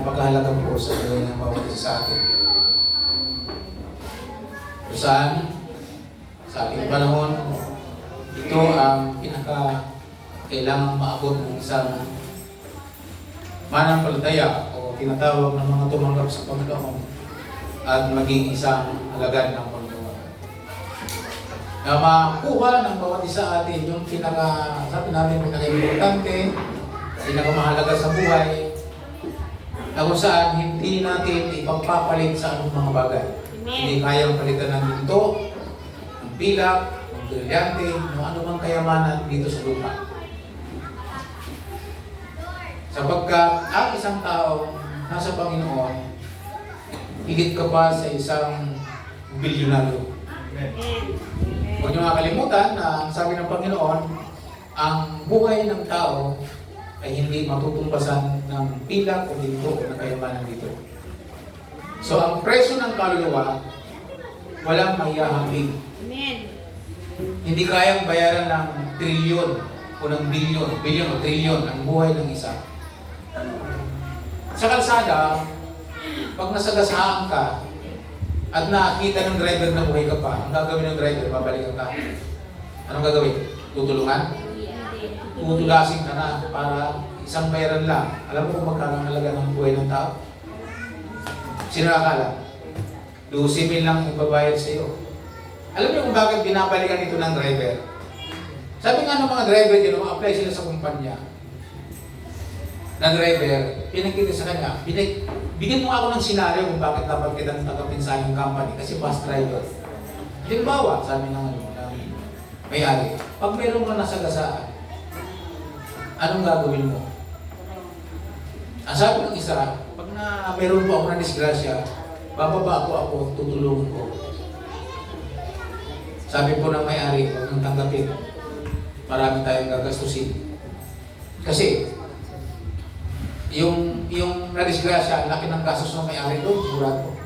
napakahalaga po sa buhay ng bawat isa sa atin. Kung saan, sa ating panahon, ito ang kailangang maabot ng isang manampalataya o tinatawag ng mga tumanggap sa Panginoon at maging isang alagad ng Panginoon. Na makuha ng bawat isa atin yung sabi namin, pinaka-importante, pinakamahalaga sa buhay, na kung saan hindi natin ipagpapalit sa anong mga bagay. Hindi kayang palitan ng ginto, ng pilak, ng brilyante, ng anumang kayamanan dito sa lupa. Sapagkat ang isang tao nasa Panginoon, higit ka pa sa isang bilyonaryo. Huwag niyo makalimutan na ang sabi ng Panginoon, ang buhay ng tao ay hindi matutumbasan ng pilak o ginto o ng kayamanan dito. So ang presyo ng kaluluwa, walang maihahambing. Hindi kayang bayaran ng trilyon o ng bilyon o trilyon ang buhay ng isa. Sa kalsada, pag nasagasaan ka at nakita ng driver na buhay ka pa, ang gagawin ng driver, babalikan ka. Anong gagawin? Tutulungan? Tutulasin ka na para isang bayaran lang. Alam mo kung magkano ang halaga ng buhay ng tao? Sino nakakala? 12,000 lang ibabayad sa iyo. Alam niyo kung bakit binabalikan ito ng driver? Sabi nga ng mga driver dyan, apply sila sa kumpanya na driver, pinagkita sa kanya, bigyan mo ako ng senaryo kung bakit dapat kitang tagapin sa inyong company kasi bus driver. Halimbawa, sabi ng may-ari, pag mayroon ka nasagasaan, anong gagawin mo? Ang sabi ng isa, pag mayroon po ako na disgrasya, bababa ako, tutulungan ko. Sabi po ng may-ari, huwag nang tanggapin. Marami tayong gagastusin. Kasi, yung na-disgrasya, laki ng gastos ng may-ari doon, sigurado.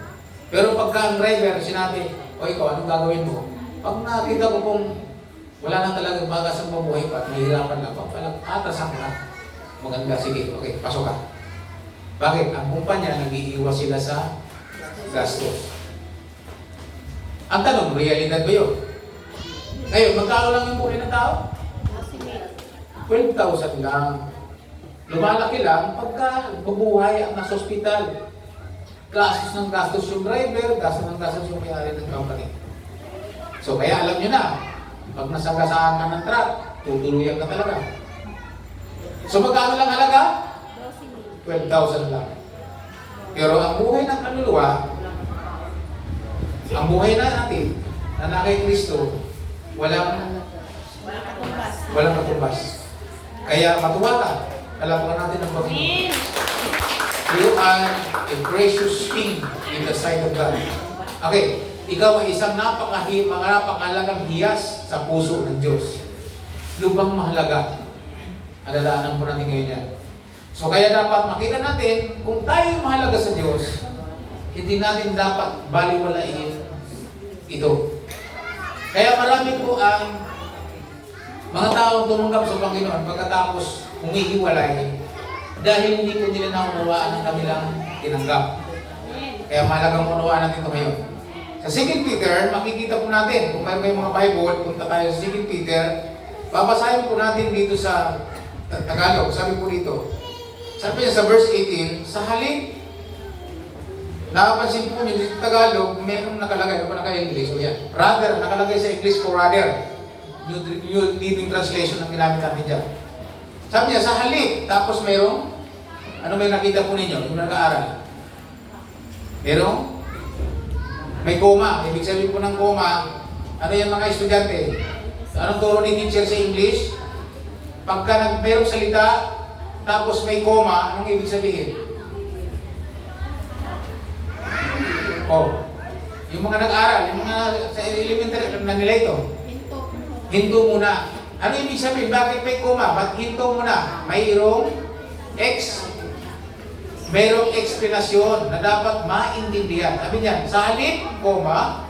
Pero pagka ang driver, sinabi, o ikaw, anong gagawin mo? Pag nakita ko kung wala na talagang bagas ang mabuhay pa, mahirapan lang, atasan ka. Maganda, sige, okay, pasok ka. Bakit? Ang kumpanya, nag-iiwas sila sa gastos. Ang tanong, realidad ba yun? Ngayon, magkano lang yung buhay ng tao? 12,000 lang. Lumalaki lang pagka mabuhay ang nasa ospital. Gastos ng gastos yung driver, gastos ng gastos yung may-ari ng company. So kaya alam nyo na, pag nasagasaan ka ng truck, tutuluyan ka talaga. So magkano lang halaga? 12,000 lang. Pero ang buhay ng kaluluwa, ang buhay na natin, na nakay Kristo, walang katumbas. Kaya matuwa ka. Alapakan natin ang Panginoon. You are a precious thing in the sight of God. Okay, ikaw ay isang napakahalagang hiyas sa puso ng Diyos. Lubang mahalaga. Alalahanan po natin ngayon yan. So kaya dapat makita natin kung tayo mahalaga sa Diyos, hindi natin dapat baliwalain ito. Kaya marami po ang mga taong tumanggap sa Panginoon pagkatapos humihiwalay dahil hindi po nila naunawaan ang kanilang tinanggap. Kaya mahalagang unawaan natin ito ngayon. Sa 2 Peter, makikita po natin, kung may mga Bible, punta tayo sa 2 Peter, babasahin po natin dito sa Tagalog. Sabi po dito, sabi niya sa verse 18, sa halip, nakapansin po niyo sa Tagalog, mayroong nakalagay, ano naka-English? O yan. Rather, nakalagay sa English ko rather. New Living Translation ang ginamit natin dyan. Sabi niya, sa halip, tapos mayroong, ano may nakita po ninyo, yung nag-aaral? Mayroong? May koma. Ibig sabihin po ng koma, ano yan mga estudyante? Anong turo ni teacher sa English? Pagka mayroong salita, tapos may koma, anong ibig sabihin? Oh, yung mga nag-aaral, yung mga sa elementary, na nila ito? Hinto muna. Ano ibig sabihin? Bakit may koma? Ba't hinto muna? Mayroong mayroong eksplanasyon na dapat maintindihan. Sabi niya, sa halip, koma,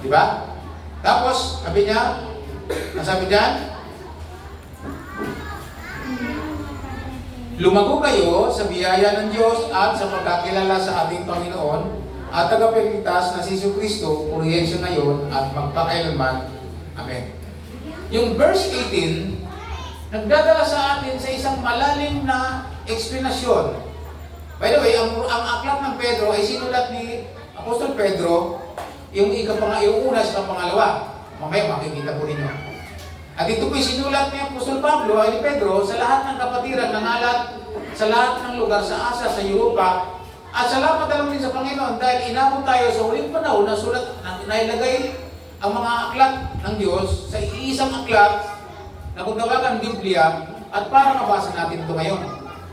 di ba? Tapos, sabi niya, sabi diyan, Lumago kayo sa biyaya ng Diyos at sa pagkakilala sa ating Panginoon at tagapagligtas na si Jesucristo, purihin siya ngayon at magpakailanman. Amen. Yung verse 18, nagdadala sa atin sa isang malalim na eksplanasyon. By the way, ang aklat ng Pedro ay sinulat ni Apostol Pedro, yung una sa pangalawa. Mamaya makikita po ninyo. At ito po'y sinulat ni Apostol Pablo ay ni Pedro sa lahat ng kapatiran ng alat, sa lahat ng lugar sa Asia, sa Europa, at salamat alam din sa Panginoon dahil inabot tayo sa huling panahon na sulat na nailagay ang mga aklat ng Diyos sa iisang aklat na kung tawagan Biblia at para mabasa natin ito ngayon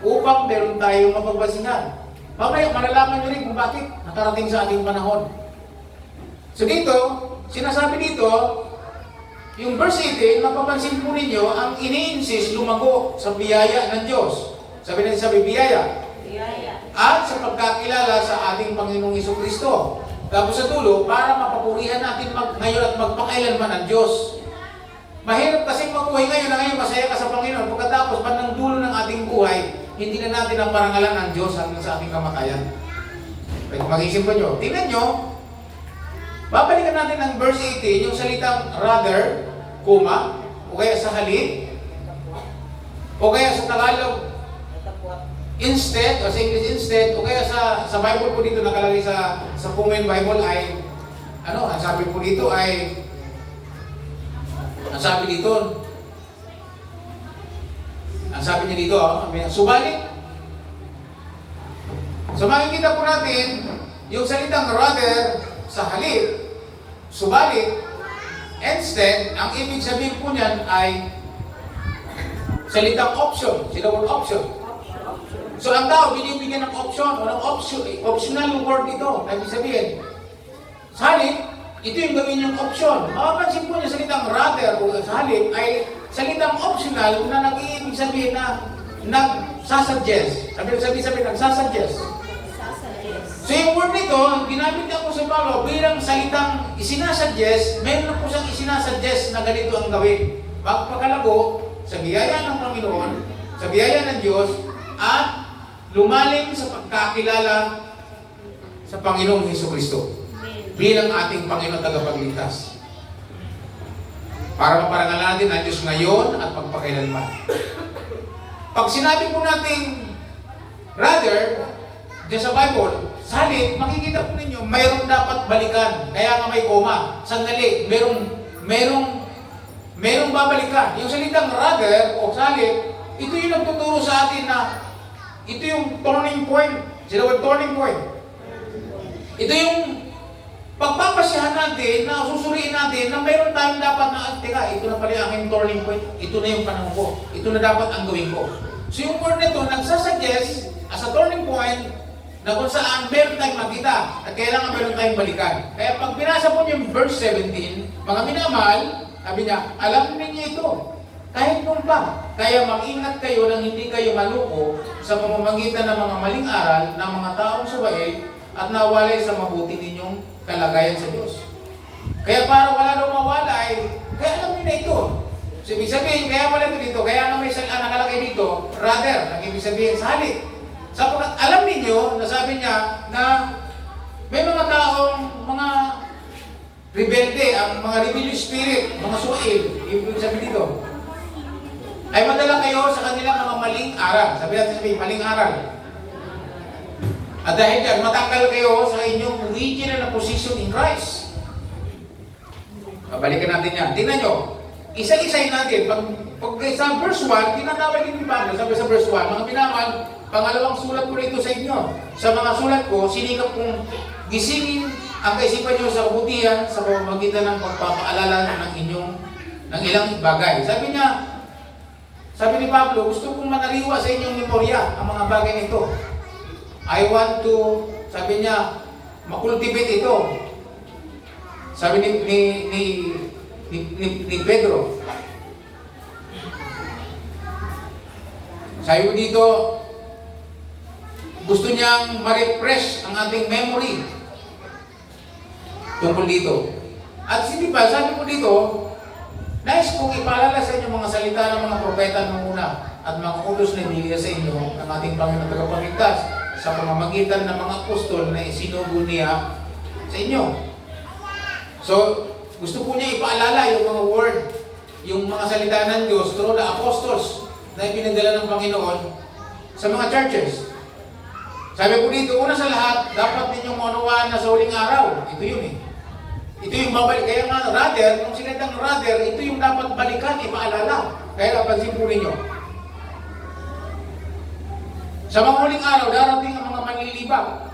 upang meron tayong mapagbasihan. Mamaya malalaman nyo rin kung bakit nakarating sa ating panahon. So dito, sinasabi dito, yung verse 18, mapapansin po ninyo, ang ini-insist lumago sa biyaya ng Diyos. Sabi biyaya. Biyaya. At sa pagkakilala sa ating Panginoong Jesucristo. Tapos sa dulo, para mapapurihan natin ngayon at magpakailanman ang Diyos. Mahirap kasi mabuhay ngayon na ngayon masaya ka sa Panginoon. Pagkatapos, bandang dulo ng ating buhay, hindi na natin ang parangalan ng Diyos hanggang sa ating kamatayan. Pwede mag-isip pa nyo. Tingnan nyo, babalikan natin ang verse 18, yung salitang rather, kuma, o kaya sa halip, o kaya sa Tagalog, instead, o sa English instead, o kaya sa Bible po dito nakalagay sa Common Bible ay, ang sabi po dito ay, ang sabi niya dito, subalit. So makikita po natin, yung salitang rather, sa halip, subalit, instead, ang ibig sabihin po niyan ay salitang option. Sila word option. So ang tao, binibigyan ng option o ng optional word ito. Ibig sabihin, sa halip, ito yung gawin yung option. Makapansin po niya salitang rather o sa halip ay salitang optional na nag-iibig sabihin na nagsasuggest. Sabi, nagsasuggest. So yung word nito, ginamit ako sa Pablo bilang salitang isinasuggest, meron po siyang isinasuggest na ganito ang gawin. Pagpakalago sa biyaya ng Panginoon, sa biyaya ng Diyos, at lumalim sa pagkakilala sa Panginoong Jesucristo bilang ating Panginoon tagapagligtas. Para maparangalan natin ang Diyos ngayon at magpakailanman. Pag sinabi po natin rather, diyan sa Bible, sa halip, makikita po ninyo, mayroong dapat balikan. Kaya nga may koma. Sandali, mayroong babalikan. Yung salitang rather o sa halip, ito yung nagtuturo sa atin na ito yung turning point. Sila word turning point. Ito yung pagpapasyahan natin, na susuriin natin, na mayroon tayong dapat na, teka, ito na pala yung aking turning point. Ito na yung panahon ko. Ito na dapat ang gawin ko. So yung word nito, nagsasuggest as a turning point, na kung saan meron tayong makita at kailangan meron tayong balikan. Kaya pag binasa po niyo yung verse 17, mga minamahal, sabi niya, alam ninyo ito, kahit nung pa. Kaya mag-ingat kayo nang hindi kayo maluko sa pamamagitan ng mga maling aral ng mga taong subail at nawalay sa mabuti ninyong kalagayan sa Diyos. Kaya para wala daw mawalay, kaya alam niyo na ito. So, ibig sabihin, kaya wala ito dito, kaya may nakalagay dito, rather, ibig sabihin sa halip. Sapagkat alam ninyo, nasabi niya na may mga taong, mga rebelde, ang mga rebellious spirit, mga suwail, ibig sabihin dito, ay madala kayo sa kanilang mga maling aral. Sabihin, maling aral. At dahil dyan, matanggal kayo sa inyong original na position in Christ. Balikan natin yan. Tingnan nyo, isa-isayin natin. Pag sa verse 1, tinatawag din ni Pablo, sabi sa verse 1, mga minamahal, pangalawang sulat ko rito sa inyo. Sa mga sulat ko, sinikap kong gisingin ang kaisipan nyo sa kabutihan sa pamamagitan ng pagpapaalala ng ilang bagay. Sabi ni Pablo, gusto kong manariwa sa inyong memorya ang mga bagay nito. I want to, sabi niya, makultivate ito. Sabi ni Pedro. Sabi mo dito, gusto niyang ma-refresh ang ating memory tungkol dito. At hindi pa, sabi ko dito, nais kong ipaalala sa inyo mga salita ng mga propeta noong una. at mga utos na ibigay sa inyo ng ating Panginoon tagapagligtas sa pamamagitan ng mga apostol na isinugo niya sa inyo. So, gusto po niya ipaalala yung mga word, yung mga salita ng Diyos through the apostles na ipinadala ng Panginoon sa mga churches. Sabi po dito, una sa lahat, dapat ninyong maunawaan na sa huling araw. Ito yun eh. Ito yung babalik. Kaya nga, rather, kung sinatang rather, ito yung dapat balikan, ipaalala. Kaya napansin po ninyo. Sa mga huling araw, darating ang mga manlilibak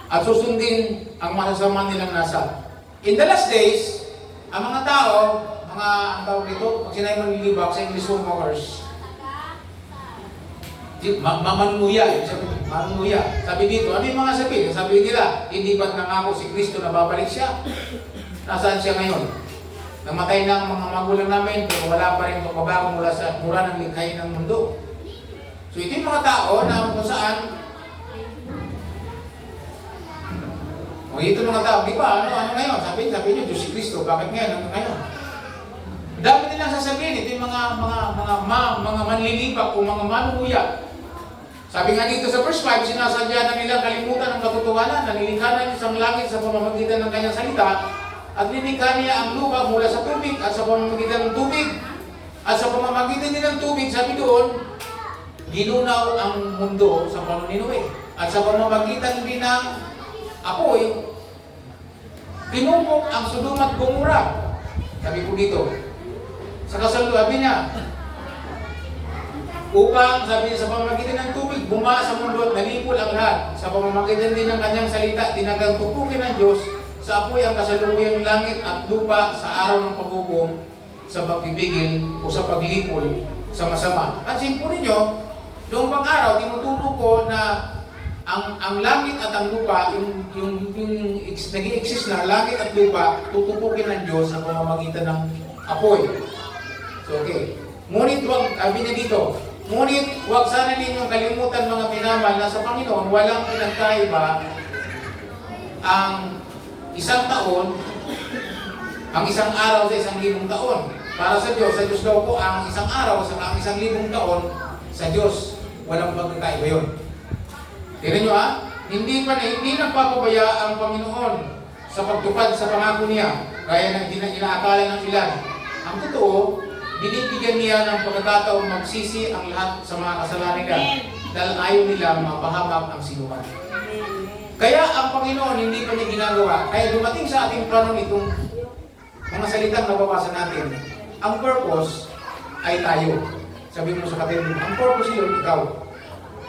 at susundin ang masasama nilang nasa. In the last days, ang mga tao, ang tawag dito, pag sinabi manlilibak sa English workers, manunuya. Sabi dito, ano yung mga sabi? Sabi nila, hindi ba't nangako si Kristo na babalik siya? Nasaan siya ngayon? Namatay na ang mga magulang namin, pero wala pa rin pagbabago mula ng likhain ng mundo. So ito yung mga tao na kung saan, ito mga tao, di ba? Ano ngayon? Sabi niyo, Diyos si Kristo, bakit ngayon? Ano ngayon? Dami nilang sasabihin, ito yung mga manlilipak o mga manunuya. Sabi nga dito sa verse 5, sinasadya na nilang kalimutan ng katotohanan, na nilikha na isang langit sa pamamagitan ng kanyang salita, at nilikha niya ang lupa mula sa tubig at sa pamamagitan ng tubig. At sa pamamagitan din ng tubig, sabi doon, ginunaw ang mundo sa panuninoy. At sa pamamagitan din ng apoy, tinupok ang Sodom at Gomorrah. Sabi po dito, sa kasalubi niya, upang, sabi niya, sa pamamagitan ng tubig, buma sa mundo at nalipol ang lahat. Sa pamamagitan din ng kanyang salita, tinagang tupukin ng Diyos sa apoy ang kasalukuyang langit at lupa sa araw ng paghukom, sa pagpipigil o sa paglipol sa masama. Pansin po ninyo, noong pang-araw, tinuturo ko na ang langit at ang lupa, yung nag-i-exist na langit at lupa, tutupukin ng Diyos sa pamamagitan ng apoy. So, okay. Ngunit wag, sabi niya dito, ngunit huwag sana ninyong kalimutan mga pinamal na sa Panginoon, walang pinagkaiba ang isang taon, ang isang araw sa 1,000 taon. Para sa Diyos daw po ang isang araw sa ang 1,000 taon, sa Diyos, walang pagkakaiba yun. Tignan nyo hindi nagpapabaya ang Panginoon sa pagtupad sa pangako niya, gaya ng inaakala ng ilan. Ang totoo, binibigyan niya ng pagkakataong magsisi ang lahat sa mga kasalanan nila dahil ayaw nila mapahamak ang sinuman. Kaya ang Panginoon hindi pa niya ginagawa. Kaya dumating sa ating plano itong mga salitang nababasa natin. Ang purpose ay tayo. Sabi mo sa kapatid, ang purpose yun, ikaw.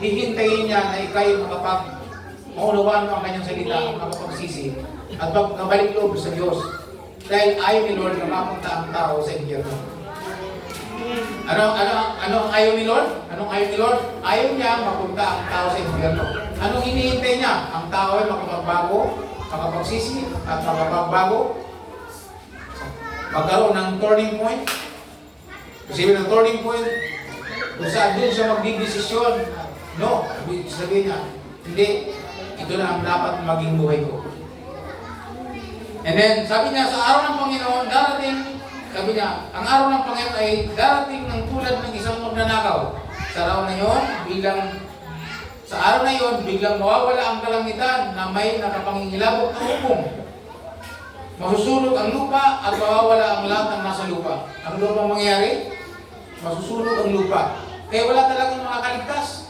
Hihintayin niya na ikaw yung maunawaan mo ang kanyang salita, ang makapagsisi, at magbalik loob sa Diyos. Dahil ayaw ni Lord na mapunta ang tao sa impyerno. Ano ang ayaw ni Lord? Anong ayaw ni Lord? Ayaw niya mapunta ang tao sa impyerno. Anong hinihintay niya? Ang tao ay makapagbago, makapagsisi, at makapagbago, magkaroon ng turning point. Kasi ng turning point, kung saan doon siya magdidesisyon, no, sabihin niya, hindi, ito na ang dapat maging buhay ko. And then, sabi niya, sa araw ng Panginoon, darating, sabi niya, ang araw ng Panginoon ay darating ng tulad ng isang magnanakaw. Sa araw na yon, biglang mawawala ang kalangitan na may nakapangingilabot na hukom. Masusunog ang lupa at mawawala ang lahat ng nasa lupa. Ano daw bang mangyayari? Masusunog ang lupa. Kaya wala talagang makakaligtas.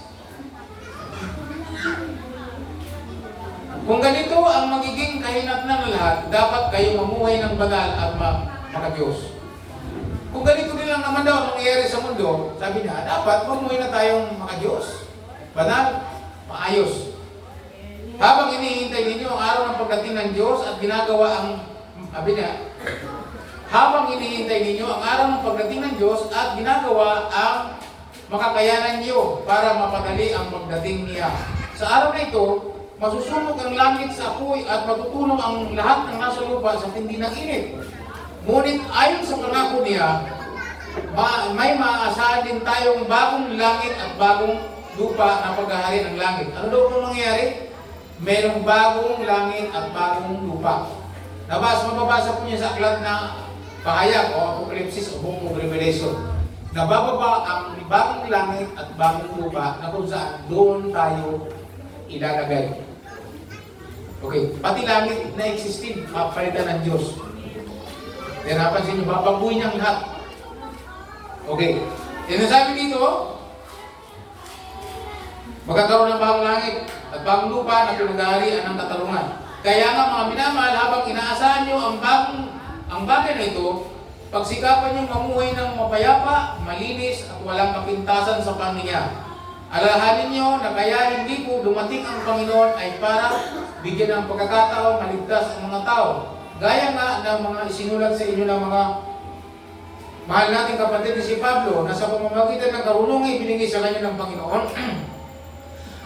Kung ganito ang magiging kahinatnan ng lahat, dapat kayo mamuhay ng banal at maka-Diyos. Kung ganito din lang naman daw ang mangyayari sa mundo, sabi niya, dapat mamuhay na tayong maka-Diyos. Banal, maayos. Habang hinihintay ninyo ang araw ng pagdating ng Diyos at ginagawa ang, sabi niya, habang hinihintay ninyo ang araw ng pagdating ng Diyos at ginagawa ang makakayanan niyo para mapadali ang pagdating niya. Sa araw na ito, masusunog ang langit sa apoy at matutunog ang lahat ng nasa lupa sa tindi ng init. Ngunit ayon sa pangako niya, may maaasahan din tayong bagong langit at bagong lupa na paghahari ng langit. Ano daw po mangyayari? Mayroong bagong langit at bagong lupa. Mababasa po niya sa aklat na Pahayag o Apokalipsis o Book of Revelation. nabababa ang bagong langit at bagong lupa na kung saan doon tayo ilalagay. Okay, pati langit na existing, mapalitan ng Diyos. Kaya napansin nyo, babaguhin niyang lahat. Okay, sinasabi dito, magkakaroon ng bagong langit at bagong lupa na pinag-aarian ng katarungan. Kaya nga mga minamahal, habang inaasahan nyo ang bagay na ito, pagsikapan nyo mamuhay ng mapayapa, malinis at walang kapintasan sa pamilya. Alalahanin nyo na kaya hindi po dumating ang Panginoon ay para bigyan ng pagkakataon maligtas ang mga tao. Gaya nga ng mga isinulat sa inyo ng mga mahal nating kapatid ni si Pablo na sa pamamagitan ng karunungan ibinigay sa kanya ng Panginoon.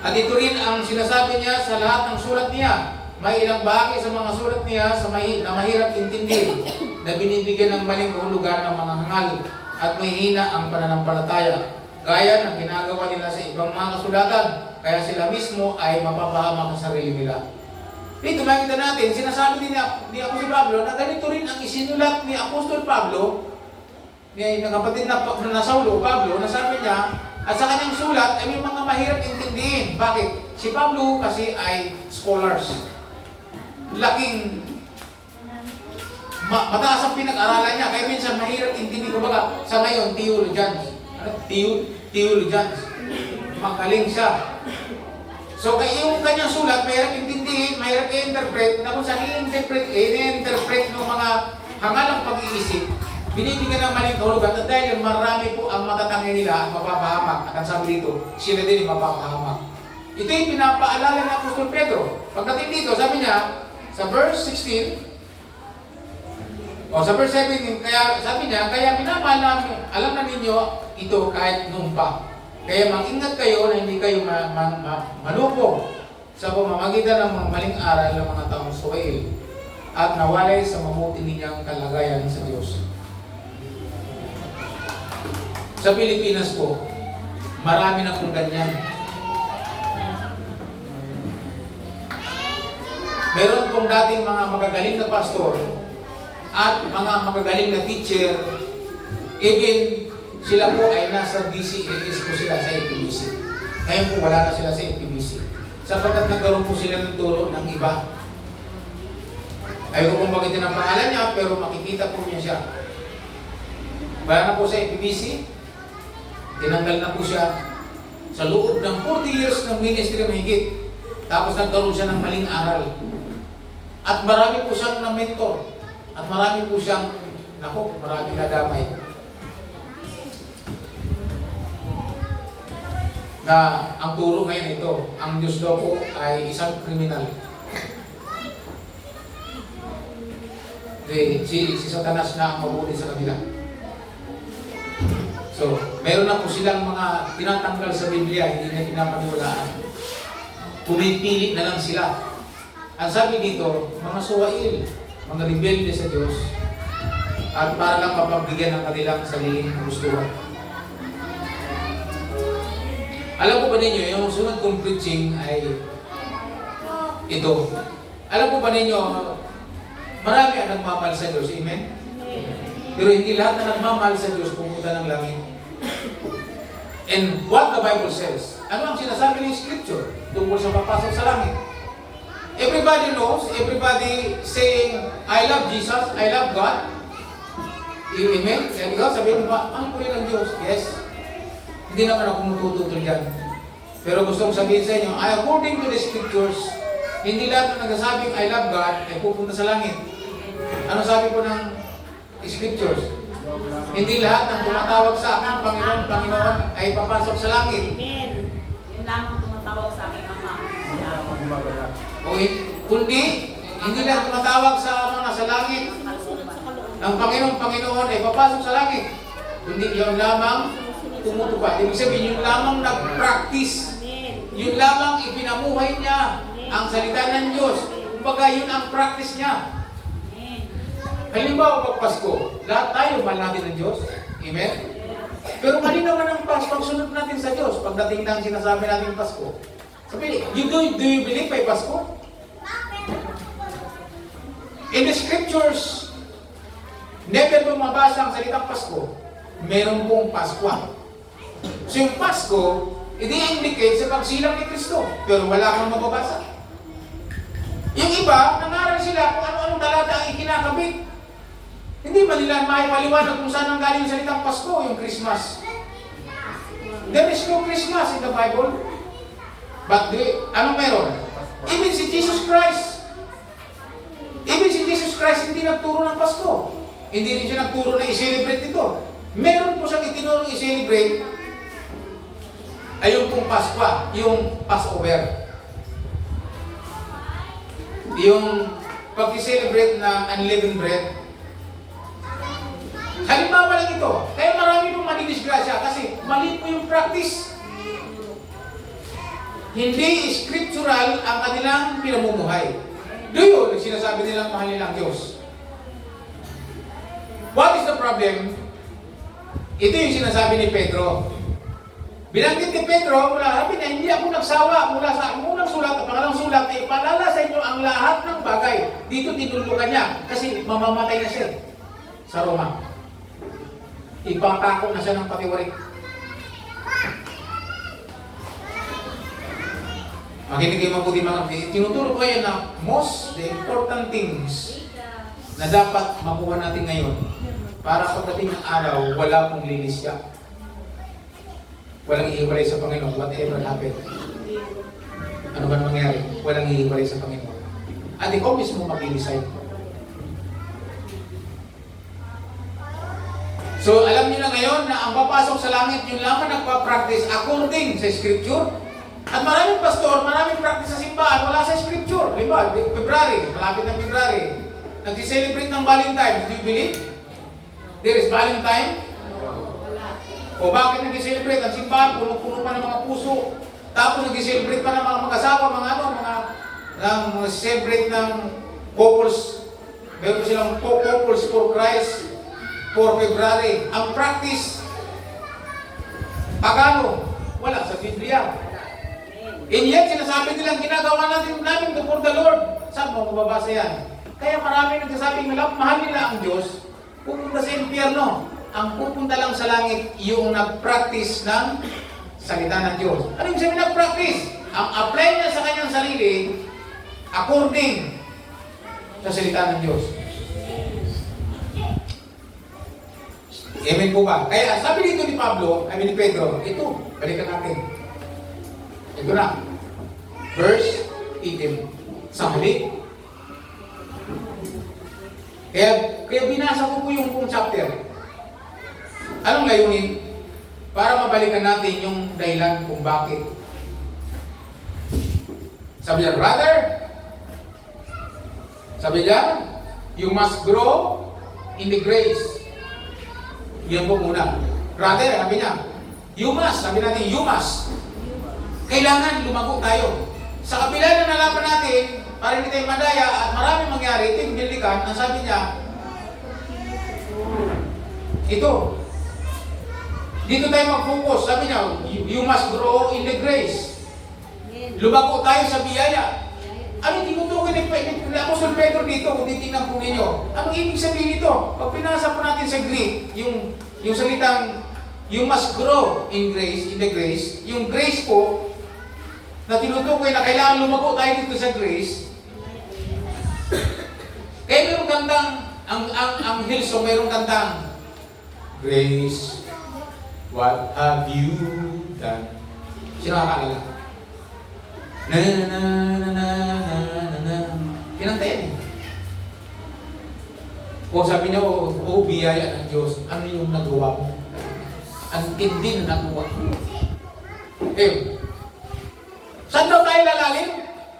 At ito rin ang sinasabi niya sa lahat ng sulat niya. May ilang bahagi sa mga sulat niya na mahirap intindihin, na binibigyan ng maling kahulugan ng mga hangal at may hina ang pananampalataya. Gaya ng ginagawa nila sa ibang mga kasulatan, kaya sila mismo ay mapapahamak sa sarili nila. Dito makikita natin, sinasabi din ni Apostol Pablo na ganito rin ang isinulat ni Apostol Pablo, ni kapatid na Saulo, Pablo, na sabi niya, at sa kanyang sulat ay may mga mahirap intindihin. Bakit? Si Pablo kasi ay scholars. Laking mataas ang pinag-aralan niya, kaya minsan mahirap intindihin. Kumbaga, sa ngayon, theologians. Theologians. Magaling siya. So, kaya yung kanyang sulat, mahirap intindihin, mahirap i-interpret, na kung saan i-interpret ng mga hangalang pag-iisip, binibigyan ng maling kahulugan at dahil marami po ang matatangi nila at mapapahamak. At ang sabi dito, sila din mapapahamak. Ito yung pinapaalala ng Apostol Pedro. Pagdating dito, sabi niya, sa verse 16, sa verse 17, kaya sabi niya, kaya minamahal namin, alam na ninyo ito kahit noon pa. Kaya mag-ingat kayo na hindi kayo malupong sa pamamagitan ng mga maling aral ng mga taong suwail at nawalay sa mabuti ninyang kalagayan sa Diyos. Sa Pilipinas po, marami na pong ganyan. Meron pong dating mga magagaling na pastor at mga magagaling na teacher, even sila po ay nasa DCLS po sila sa APBC. Ngayon po wala na sila sa APBC. Sapagkat nagkaroon po sila ng turo ng iba. Ayaw ko kung bagitin ang pangalan niya, pero makikita po niya siya. Wala na po sa APBC, tinanggal na po siya sa loob ng 40 years ng ministry mahigit. Tapos nagkaroon siya ng maling aral. At marami po siyang na-mentor. At marami po siyang, marami na damay. Na ang turo ngayon ito, ang Diyos daw po ay isang kriminal. Si Satanas na ang mabuti sa kanila. So, meron na po silang mga tinatanggal sa Biblia, hindi na pinapaniwalaan. Pumipili na lang sila. Ang sabi dito, mga suwail, mga rebelde sa Diyos, at para lang mapagbigyan ng kanilang sariling gustuhan. Alam po ba ninyo, yung sunod kong preaching ay ito. Alam po ba ninyo, marami ang nagmamahal sa Diyos, amen? Pero hindi lahat na nagmamahal sa Diyos pumunta ng langit. And what the Bible says, ano ang sinasabi ng Scripture tungkol sa papasok sa langit? Everybody knows, everybody saying, I love Jesus, I love God. Amen? Yan ikaw, sabihin mo ba, ang puri ng Diyos? Yes. Hindi naman ako matututol dyan. Pero gusto kong sabihin sa inyo, according to the Scriptures, hindi lahat na nagsasabing I love God ay pupunta sa langit. Ano sabi po ng Scriptures? Hindi lahat ng tumatawag sa akin, Panginoon, Panginoon, ay papasok sa langit. Amen. Yun lamang tumatawag sa akin, Ama. Okay. Kundi, hindi lang tumatawag sa mga sa langit. Ang Panginoon, Panginoon ay papasok sa langit. Kundi yun lamang tumutupad. Ibig sabihin, yun lamang nag-practice. Yun lamang ipinamuhay niya ang salita ng Diyos. Kumbaga, yun ang practice niya. Halimbawa, pag Pasko, lahat tayo mahal natin ng Diyos. Amen? Pero mali naman ang pagsunod natin sa Diyos pagdating ng sinasabi natin Pasko. Sabi, do you believe by Pasko? In the Scriptures, never mo mabasa ang salitang Pasko. meron pong Paskwa. So yung Pasko, ini-indicate sa pagsilang ni Kristo. Pero wala kang mababasa. Yung iba, nangaral sila kung ano-anong talata ang ikinakabit. Hindi ba nila maipaliwanag kung saan ang galing yung salitang Pasko, yung Christmas? There is no Christmas in the Bible. But ano meron? Even si Jesus Christ. Even si Jesus Christ hindi nagturo ng Pasko. Hindi rin siya nagturo na i-celebrate ito. Meron po siyang itinurong i-celebrate ay yung pong Paskwa, yung Passover. Yung pag-celebrate ng unleavened bread. Halimbawa lang ito. Kaya marami pong manidisgrasya kasi mali po yung practice. Hindi scriptural ang kanilang pinamumuhay. Do you? Sinasabi nilang mahal nilang Diyos. What is the problem? Ito yung sinasabi ni Pedro. Binanggit ni Pedro, sabi niya, hindi ako nagsawa mula sa unang sulat at pangalang sulat ay ipaalala sa inyo ang lahat ng bagay. Dito tinulukan niya kasi mamamatay na siya sa Roma. Ipangako na siya ng patiwarik. Makinig kayo mabuti mga kapatid. Tinuturo ko kayo na most the important things na dapat makuha natin ngayon para pagdating ng araw, wala pong lilisya. Walang iiwalay sa Panginoon, whatever happened. Ano ba nangyari? Walang iiwalay sa Panginoon. At ikaw mismo mag-decide. So, alam niyo na ngayon na ang papasok sa langit, yung lamang nagpa-practice according sa Scripture. At maraming pastor, maraming practice sa simbahan, wala sa Scripture. Diba? February, malapit ng February. Nag-celebrate ng Valentine's. Do you believe? There is Valentine? O bakit nag-celebrate? Ang simbahan, puno-puno pa ng mga puso. Tapos nag-celebrate pa ng mga mag-asawa, mga celebrate ng couples. Meron silang couples for Christ for February. Ang practice, pagano? Wala sa Biblia. And yet, sinasabi nilang ginagawa namin before the Lord. Saan mo mababasa yan? Kaya marami nagsasabing mahal nila ang Diyos, pupunta sa impyerno. Ang pupunta lang sa langit, yung nag-practice ng salita ng Diyos. Ano yung sabi nag-practice? Ang apply niya sa kanyang sarili, according sa salita ng Diyos. Amen po ba? Kaya sabi dito ni Pablo, ni Pedro, ito, balikan natin. Ito na. Verse 18. Sa huli. Kaya binasa ko po yung buong chapter. Anong layunin? Para mabalikan natin yung dahilan kung bakit. Sabi niya, rather, sabi niya, you must grow in the grace. Yan po muna. Rather, sabi niya, you must, sabi natin, you must. Kailangan lumago tayo. Sa kabila na nalaman natin, para hindi tayo madaya at maraming mangyari, ito yung binilikan, ang sabi niya, ito, dito tayo mag-focus. Sabi niya, you must grow in the grace. Lumago tayo sa biyaya. Ano tinutukoy ni Apostol Pedro dito kung titingnan po ninyo? Ano ibig sabihin nito? Pag pinasa po natin sa Greek, yung salitang you must grow in grace, in the grace, yung grace po, na tinutukoy na kailangan lumago tayo dito sa grace. Kaya mayroong kantang, ang Hillsong mayroong kantang, Grace, what have you done? Sino nakakaalala? Na na na na na na na. Kinanta yan eh. O sabi niya, biyaya ng Diyos, ano yung nagawa mo? Ang tindi na nagawa mo. Saan daw tayo lalalim?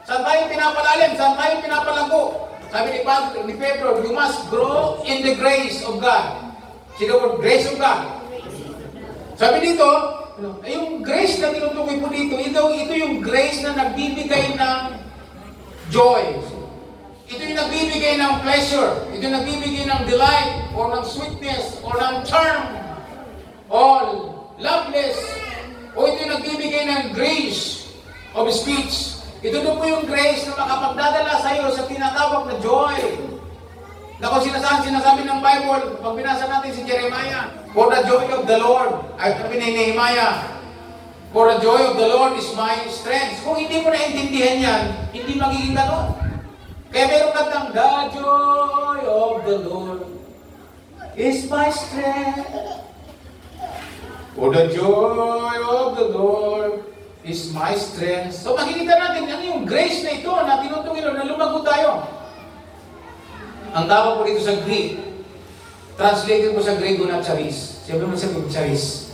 Saan tayo pinapalalim? Saan tayo pinapalago? Sabi ni Pedro, you must grow in the grace of God. See the word grace of God. Sabi dito, yung grace na tinutukoy po dito, ito yung grace na nagbibigay ng joy. Ito yung nagbibigay ng pleasure. Ito yung nagbibigay ng delight or ng sweetness or ng charm or loveless. O ito yung nagbibigay ng grace of speech. Ito po yung grace na makapagdadala sa iyo sa tinatawag na joy. Na kung sinasabi ng Bible, pag binasa natin si Jeremiah, for the joy of the Lord, ay sabi ni Nehemiah, for the joy of the Lord is my strength. Kung hindi mo naintindihan yan, hindi magiging ganon. Kaya meron kang, the joy of the Lord is my strength. For the joy of the Lord is my strength. So makikita natin, ano yung grace na ito na tinutungin na lumago tayo. Ang tawag po dito sa Greek, translated po sa Greek na charis. Siyempre mo sabihin, charis.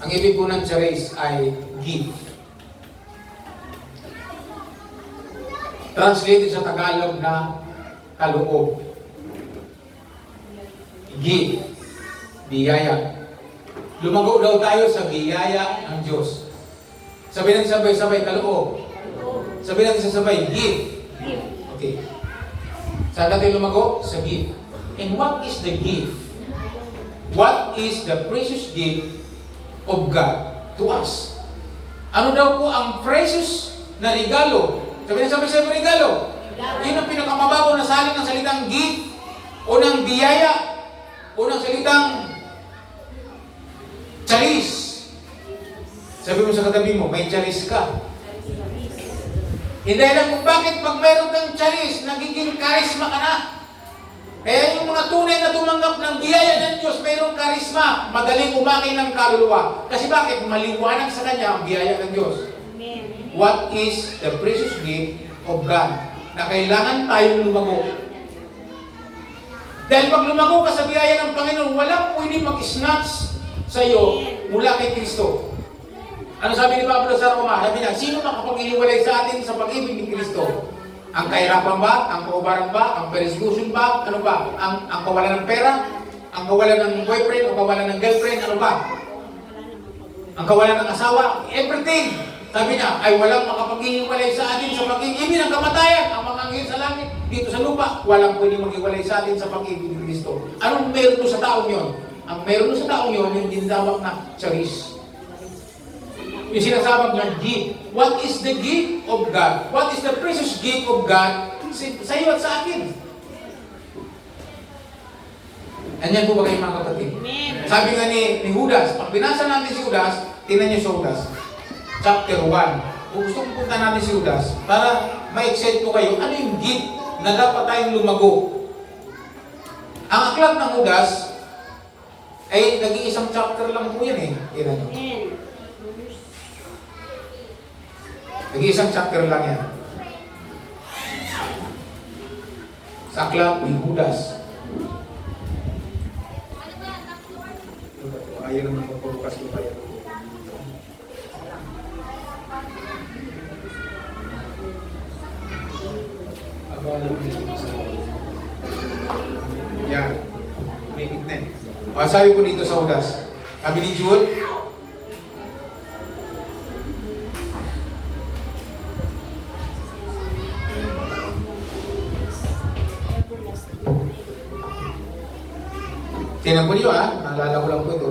Ang ibig po ng charis ay gift. Translated sa Tagalog na kaloob. Gift. Biyaya. Lumago daw tayo sa biyaya ng Diyos. Sabi natin sabay-sabay, kaloob. Sabi natin sabay, gift. Okay. Saan natin lumago? Sa gift. And what is the gift? What is the precious gift of God to us? Ano daw po ang precious na regalo? Sabi natin sabay-sabay, regalo. Yun ang pinakamababaw na salin ng salitang gift o ng biyaya o ng salitang charis. Sabi mo sa katabi mo, may charis ka. Hindi alam kung bakit pag mayroon kang charis, nagiging karisma ka na. Kaya yung mga tunay na tumanggap ng biyaya ng Diyos, mayroong karisma, madaling umaki ng kaluluwa. Kasi bakit? Maliwanag sa Kanya ang biyaya ng Diyos. What is the precious gift of God? Na kailangan tayong lumago. Dahil pag lumago ka sa biyaya ng Panginoon, walang pwede mag-snatch sa iyo mula kay Kristo. Ano sabi ni Pablo sa Roma? Sabi niya, sino makapag-ihiwalay sa atin sa pag-ibig ni Kristo? Ang kahirapan ba? Ang kaubaran ba? Ang persecution ba? Ano ba? Ang kawalan ng pera? Ang kawalan ng boyfriend? Ang kawalan ng girlfriend? Ano ba? Ang kawalan ng asawa? Everything! Sabi niya, ay walang makapag-ihiwalay sa atin sa pag-ibig ng kamatayan. Ang mga anghel sa langit, dito sa lupa, walang pwede mag-iwalay sa atin sa pag-ibig ni Kristo. Anong meron mo sa taong yon? Ang meron mo sa taong yon, yung dinawag na charis. Yung sinasabag ng gift. What is the gift of God? What is the precious gift of God sa iyo at sa akin? Anyan po ba kayo mga kapatid? Sabi nga ni Judas, pag binasa natin si Judas, tingnan niyo si Judas. Chapter 1. Kung gusto kong punta natin si Judas, para ma-excite ko kayo, ano yung gift na dapat tayong lumago? Ang aklat ng Judas, ay nag-iisang chapter lang po yan eh. Tingnan niyo. Nag-iisang chapter lang yan. Sa aklat ni Judas. Ayaw naman magpabukas ko tayo. Yan. May hignan. Sabi ko dito sa Judas. Sabi ni Jude, tingnan po niyo naalala ko lang po ito.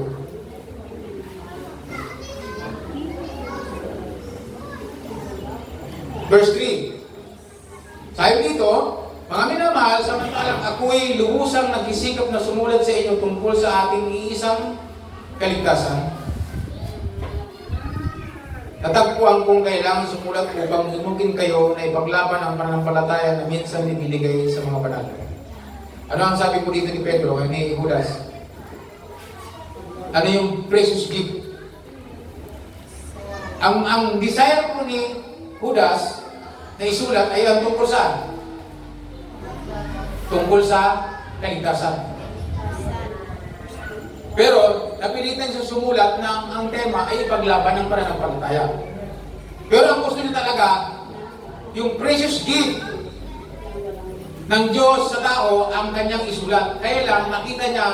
Verse 3. Sabi dito, mga minamahal, samantalang ako'y lubusang nagsisikap na sumulat sa inyo tungkol sa ating iisang kaligtasan. Natagpuan kong kailangan sumulat upang sumugin kayo na ipaglaban ang pananampalataya na minsan ibinigay sa mga banal. Ano ang sabi po dito ni Pedro, ni Judas? Ano yung precious gift? Ang desire po ni Judas na isulat ay ang tungkol sa kaligtasan. Pero napilitan siya sumulat ng ang tema ay ipaglaban ng pananampalataya. Pero ang gusto niya talaga, yung precious gift ng Diyos sa tao ang kanyang isulat. Kaya lang, nakita niya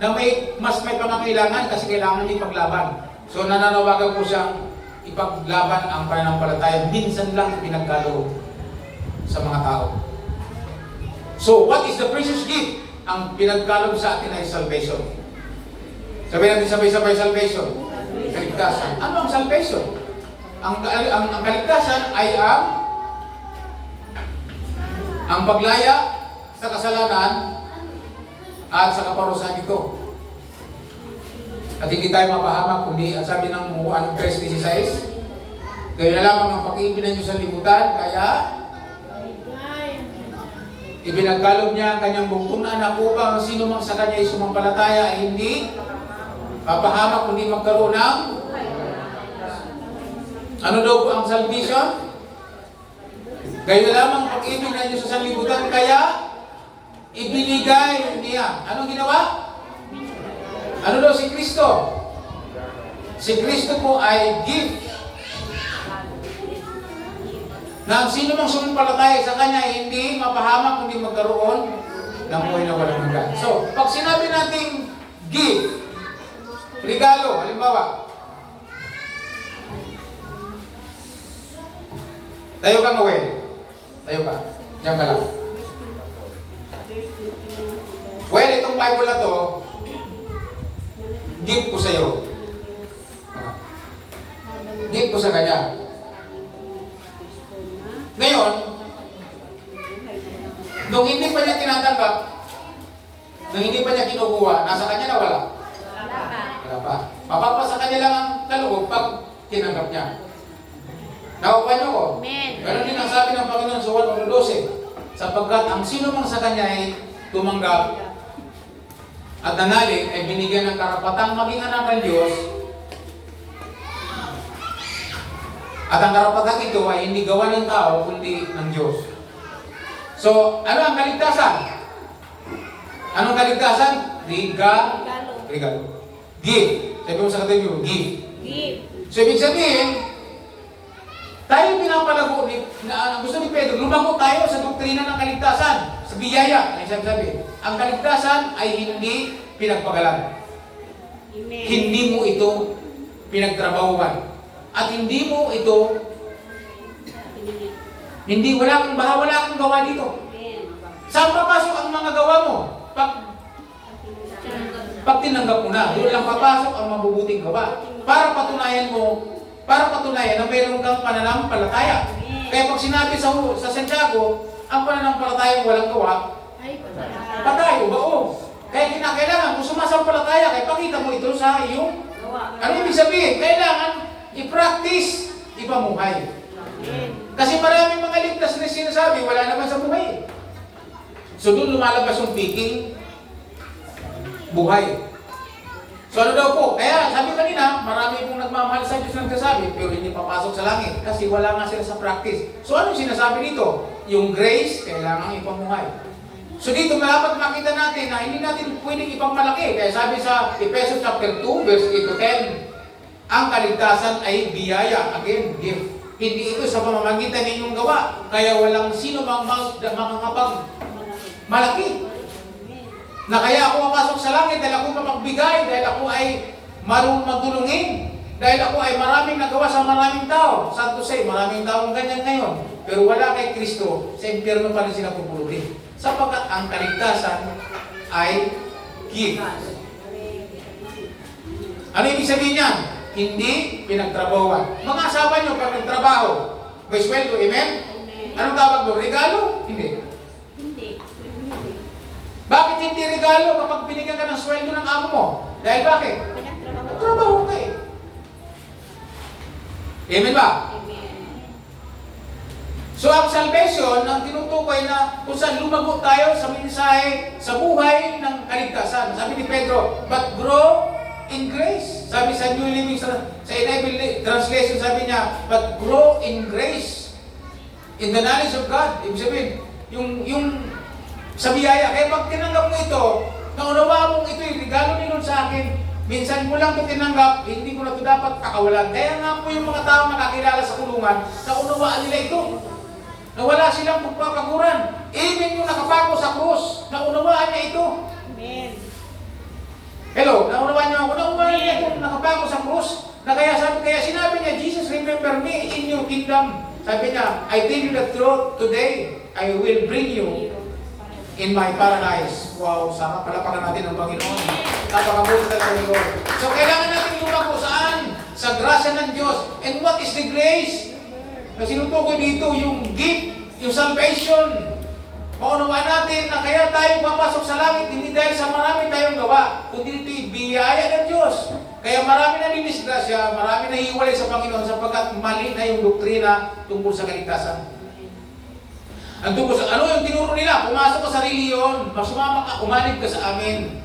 na mas may pangangailangan kasi kailangan niya ipaglaban. So nananawagan ko siyang ipaglaban ang pananampalataya. Minsan lang pinagkaloob sa mga tao. So, what is the precious gift? Ang pinagkaloob sa atin ay salvation. Sabi natin sabay-sabay salvation. Kaligtasan. Ano ang salvation? Ang kaligtasan ay ang paglaya sa kasalanan at sa kaparusahan ito. At hindi tayo mapahamak, kundi ang sabi ng 1:16, kayo na lamang ang pag-ibig ninyo sa libutan, kaya ibinagkaloob niya ang kanyang bugtong na anak upang sino mang sa kanya ay sumampalataya ay hindi papahamak, kundi magkaroon ng ano daw po ang salvation? Kayo na lamang pag-ibig ninyo sa sanlibutan, kaya ibinigay niya. Anong ginawa? Ano daw si Kristo? Si Kristo po ay gift. Na sino mang sumampalataya sa Kanya ay hindi mapahamak, kundi magkaroon ng buhay na walang hanggan. So, pag sinabi nating gift, regalo, halimbawa, tayo ka Noel. Tayo ka. Diyan ka lang. Well, itong Bible na to, gift ko sa iyo. Gift ko sa Kanya. Ngayon, nung hindi pa niya tinatanggap, nung hindi pa niya kinukuha, nasa kanya na wala? Wala pa. Mapapasa kanya lang ang kaloob pag tinanggap niya. Nakukuha niyo ko? Ganon din ang sabi ng Panginoon sa 1:12, sapagkat ang sino mang sa kanya ay tumanggap at nanalig ay binigyan ng karapatang maging anak ng Diyos. At ang karapatang ito ay hindi gawa ng tao, kundi ng Diyos. So, ano ang kaligtasan? Anong kaligtasan? Regalo. Give. Sabi mo sa katabi mo, give. So, ibig sabihin, tayo pinapalago, gusto ni Pedro, lumago tayo sa doktrina ng kaligtasan, sa biyaya. Ay sabi, ang kaligtasan ay hindi pinagpagalan. Hindi mo ito pinagtrabahuan. At hindi mo ito, wala kang gawa dito. Saan papasok ang mga gawa mo? Pag tinanggap mo na, doon lang papasok ang mabubuting gawa. Para patunayan na mayroon kang pananampalataya. Kaya pag sinabi sa Santiago, ang pananampalataya walang gawa, patay o bao. Kaya kinakailangan, kung sumasampalataya, kaya pakita mo ito sa iyong, ano ibig sabihin? Kailangan i-practice, ipamuhay. Kasi maraming mga ligtas na sinasabi, wala naman sa buhay. So doon lumalabas yung peking buhay. So ano daw po? Kaya sabi kanina, marami pong nagmamahal sa Diyos nagsasabi, pero hindi papasok sa langit kasi wala nga sila sa practice. So anong sinasabi dito? Yung grace, kailangan ipamuhay. So dito dapat makita natin na hindi natin pwedeng ipagmalaki. Kaya sabi sa Efesos chapter 2, verse 8 to 10, ang kaligtasan ay biyaya, again, gift. Hindi ito sa pamamagitan ng inyong gawa. Kaya walang sino mang makakapag malaki. Na kaya ako mapasok sa langit dahil ako mapagbigay, dahil ako ay marunong magtulungin, dahil ako ay maraming nagawa sa maraming tao. Sad to say, maraming taong ganyan ngayon. Pero wala kay Kristo, sa impyerno pa rin sila pupulutin. Sapagkat ang kaligtasan ay gift. Ano ibig sabihin niyan? Hindi pinagtrabahuan. Mga asawa nyo pag nagtrabaho, may sweldo, amen? Anong tawag doon? Regalo? Hindi. Bakit hindi regalo kapag binigyan ka ng sweldo ng amo mo? Dahil bakit? Nagtrabaho ka eh. Amen ba? So ang salvation, ang tinutukoy na kung saan lumago tayo sa mensahe, sa buhay ng kaligtasan. Sabi ni Pedro, but grow in grace. Sabi sa New Living, sa NIV translation, sabi niya, but grow in grace. In the knowledge of God. Ibig sabihin, yung sa biyaya. Kaya pag tinanggap mo ito, naunawa mong ito yung regalo ni Lord sa akin, minsan mo lang ito tinanggap, hindi ko na ito dapat kakawalan. Kaya nga po yung mga tao nakakilala sa kulungan, naunawaan nila ito. Nawala silang pagpapaguran. Even yung nakapako sa krus, naunawaan niya ito. Amen. Hello, naunawaan niyo ako, naunawaan niya ito, nakapako sa krus. Kaya sinabi niya, Jesus, remember me in your kingdom. Sabi niya, I tell you the truth, today, I will bring you in my paradise. Wow, sama palapakan natin ang Panginoon. Napakabuti talaga ni Lord. So, kailangan natin lumago saan? Sa grasya ng Diyos. And what is the grace? Na sinutukoy dito, yung gift, yung salvation. maunawaan natin na kaya tayo papasok sa langit, hindi dahil sa marami tayong gawa, kundi ito'y biyaya ng Diyos. Kaya marami na dinisgrasya, marami na hiwalay sa Panginoon sapagkat mali na yung doktrina tungkol sa kaligtasan. Ang tungkol sa ano yung tinuro nila, pumasok ka sa reliyon, masumama ka, umanib ka sa amin.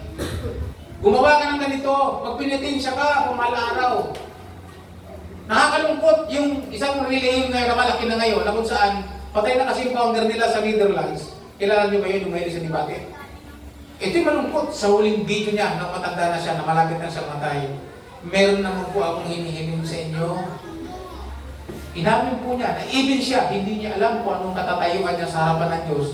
Gumawa ka ng ganito, magpinitensya ka, pumala araw. Nakakalungkot yung isang reliyon na malaki na ngayon, na kung saan, patay na kasi yung founder nila sa Netherlands. Kilala niyo ba yun, yung mahilig sa debate? Ito'y malungkot. Sa huling video niya, nang matanda na siya, na malapit na siya matay, meron naman po akong hinihiling sa inyo. Inamin po niya na even siya, hindi niya alam kung anong katatayuan niya sa harapan ng Diyos.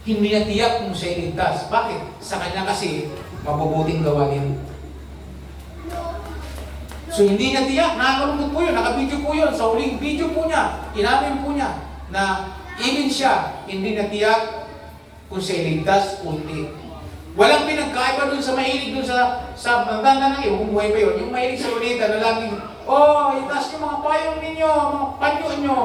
Hindi niya tiyak kung siya iligtas. Bakit? Sa kanya kasi, mabubuting gawain. So hindi niya tiyak, nakakalungkot po yun, nakabidyo po yun. Sa huling video po niya, inamin po niya na even siya, hindi niya tiyak kung siya iligtas, unti. Walang pinagkaiba dun sa mahilig dun sa tanda ng iyo, kung buhay pa yun, yung mahilig sa unita na laging, itaas yung mga payong ninyo, mga panyo nyo.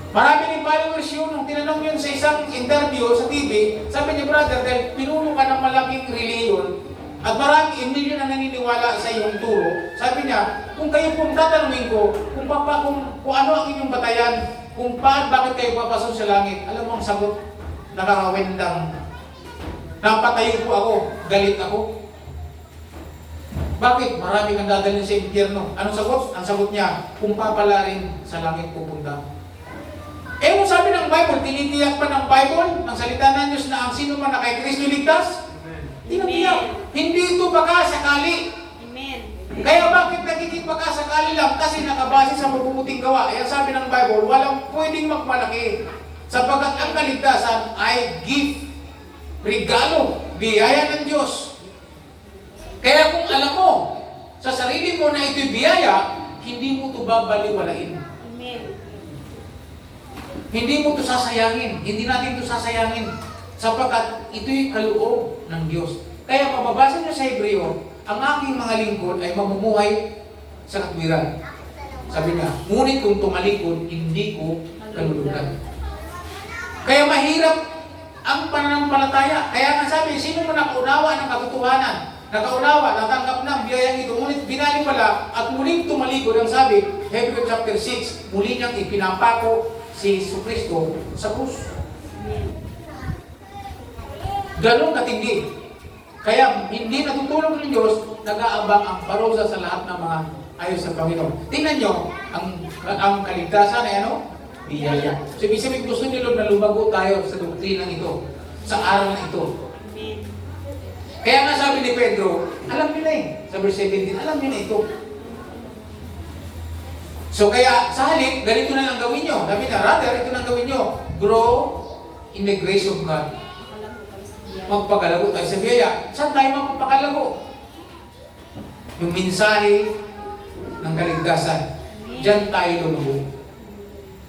Marami ng followers yun, nung tinanong yun sa isang interview sa TV, sabi niya, brother, dahil pinuno ka ng malaking reliyon, at marami, milyon na naniniwala sa iyong turo, sabi niya, kung kayo pong tatanungin ko, kung ano ang inyong batayan, kung bakit kayo papasok sa langit, alam mo ang sagot, nakakawendang, napatayo po ako, galit ako. Bakit? Marami kang dadalhin sa impyerno. Anong sagot? Ang sagot niya, kung papala rin sa langit pupunta. Kung sabi ng Bible, tinitiyak pa ng Bible, ng salita ng Diyos na ang sino man na kay Kristo ligtas? Tinitiyak. Hindi ito baka sakali. Amen. Kaya bakit nagiging baka sakali lang? Kasi nakabase sa mabubuting gawa. Kaya sabi ng Bible, walang pwedeng magmalaki. Sapagkat ang kaligtasan ay gift, regalo, biyaya ng Diyos. Kaya kung alam mo, sa sarili mo na ito'y biyaya, hindi mo ito babaliwalain. Amen. Hindi mo ito sasayangin. Hindi natin ito sasayangin. Sapagkat ito'y kaloob ng Diyos. Kaya mababasa niyo sa Hebreo, ang aking mga lingkod ay mamumuhay sa katwiran. Sabi niya, ngunit kung tumalikod, hindi ko kalulugan. Kaya mahirap ang pananampalataya. Kaya nga sabi, sino mo nakaunawa ng katotohanan? Nakaunawa, natanggap ng biyayang ito, ngunit binaliwala at muling tumalikod. Ang sabi, Hebrew chapter 6, muli niyang ipinapako si Jesucristo sa krus. Ganun katindi. Kaya hindi natutulong ng Diyos, nag-aabang ang parusa sa lahat ng mga ayos sa Panginoon. Tingnan nyo, ang kaligtasan ay ano? Biyaya. So, ibig sabihin gusto nyo na lumago tayo sa doktrinang ito, sa araw na ito. Kaya nga sabi ni Pedro, alam nyo na sa verse 17, alam nyo na ito. So kaya sa halip, ganito na lang gawin nyo. Sabi na, rather, ito na gawin nyo. Grow in the grace of God. Magpagalago tayo sa biyaya. Saan tayo magpapakalago? Yung mensahe ng kaligtasan. Diyan tayo lumago.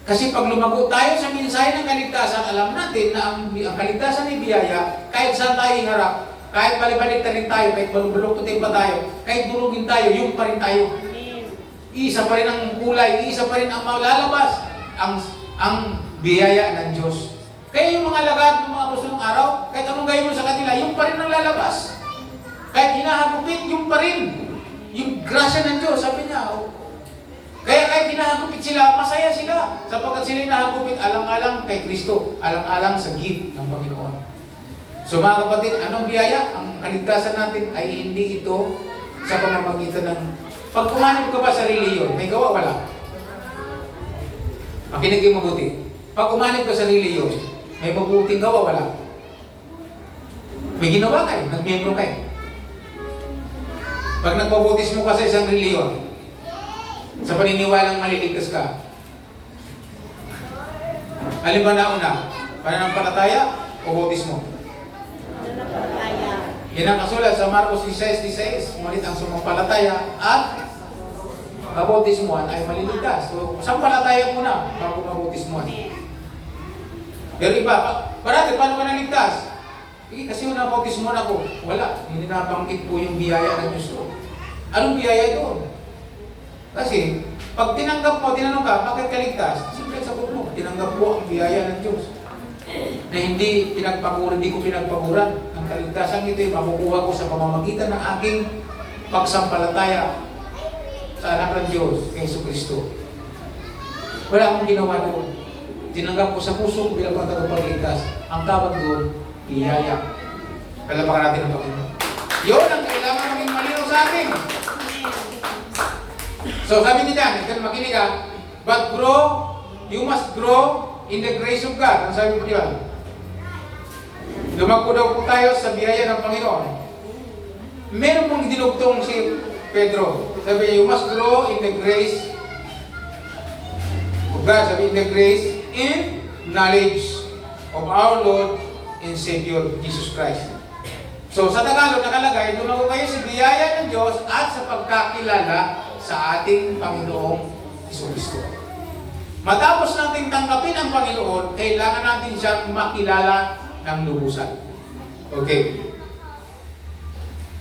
Kasi pag lumago tayo sa mensahe ng kaligtasan, alam natin na ang kaligtasan ay biyaya, kahit saan tayo iharap, kahit balik-balik tayo, kahit balong-balong pa tayo, kahit durugin tayo, yung pa rin tayo. Iisa pa rin ang kulay, iisa pa rin ang malalabas, ang biyaya ng Diyos. Kaya yung mga lagad ng mga apostolong araw, kahit anong gawin mo sa kanila, yung pa rin ang lalabas. Kahit hinahagupit, yung pa rin. Yung grasya ng Diyos, sabi niya. Kaya kahit hinahagupit sila, masaya sila. Sapagkat sila hinahagupit, alang-alang kay Kristo, alang-alang sa gift ng Panginoon. So mga kapatid, anong biyaya? Ang kaligtasan natin ay hindi ito sa pamamagitan ng... Pag kumanib ka ba sa reliyon, may gawa wala? Makinig yung mabuti. Pag kumanib ka sa reliyon, may mabuting gawa wala? May ginawa kayo, nagmiyembro kayo. Pag nagpabutismo ka sa isang reliyon, sa paniniwalang maliligtas ka, alin ba nauna? Pananampalataya o bautismo? Yan ang kasulat sa Marcos 16:16, ngunit ang sumampalataya at mabautismuhan ay maliligtas. So, sampalataya muna bago mabautismuhan. Pero iba, parati, paano ka naligtas? Kasi yung nabautismuhan ako, wala. Hindi nabanggit po yung biyaya ng Diyos ko. Anong biyaya doon? Kasi, pag tinanggap mo, tinanong ka, bakit ka ligtas? Siyempre, sagot mo, tinanggap tinanggap ko ang biyaya ng Diyos. Na hindi ko pinagpaguran. Ang kaligtasan ito ay makukuha ko sa pamamagitan ng aking pagsampalataya sa anak ng Diyos, kay Yesu Kristo. Wala akong ginawa doon. Tinanggap ko sa puso bilang tagapagligtas. Ang tawag doon, biyaya. Palapakan natin ang Panginoon. Yun ang kailangan maging malinaw sa atin. So sabi ni Dan, makinig ka, but you must grow in the grace of God. Ang sabi mo diyan? Lumago daw po tayo sa biyaya ng Panginoon. Meron pong dinugtong si Pedro. Sabi niya, you must grow in the grace of God. Sabi, in the grace, in knowledge of our Lord and Savior, Jesus Christ. So sa Tagalog nakalagay, lumago kayo sa biyaya ng Diyos at sa pagkakilala sa ating Panginoong Jesucristo. Matapos natin tanggapin ang Panginoon, kailangan natin siyang makilala ng lubusan. Okay.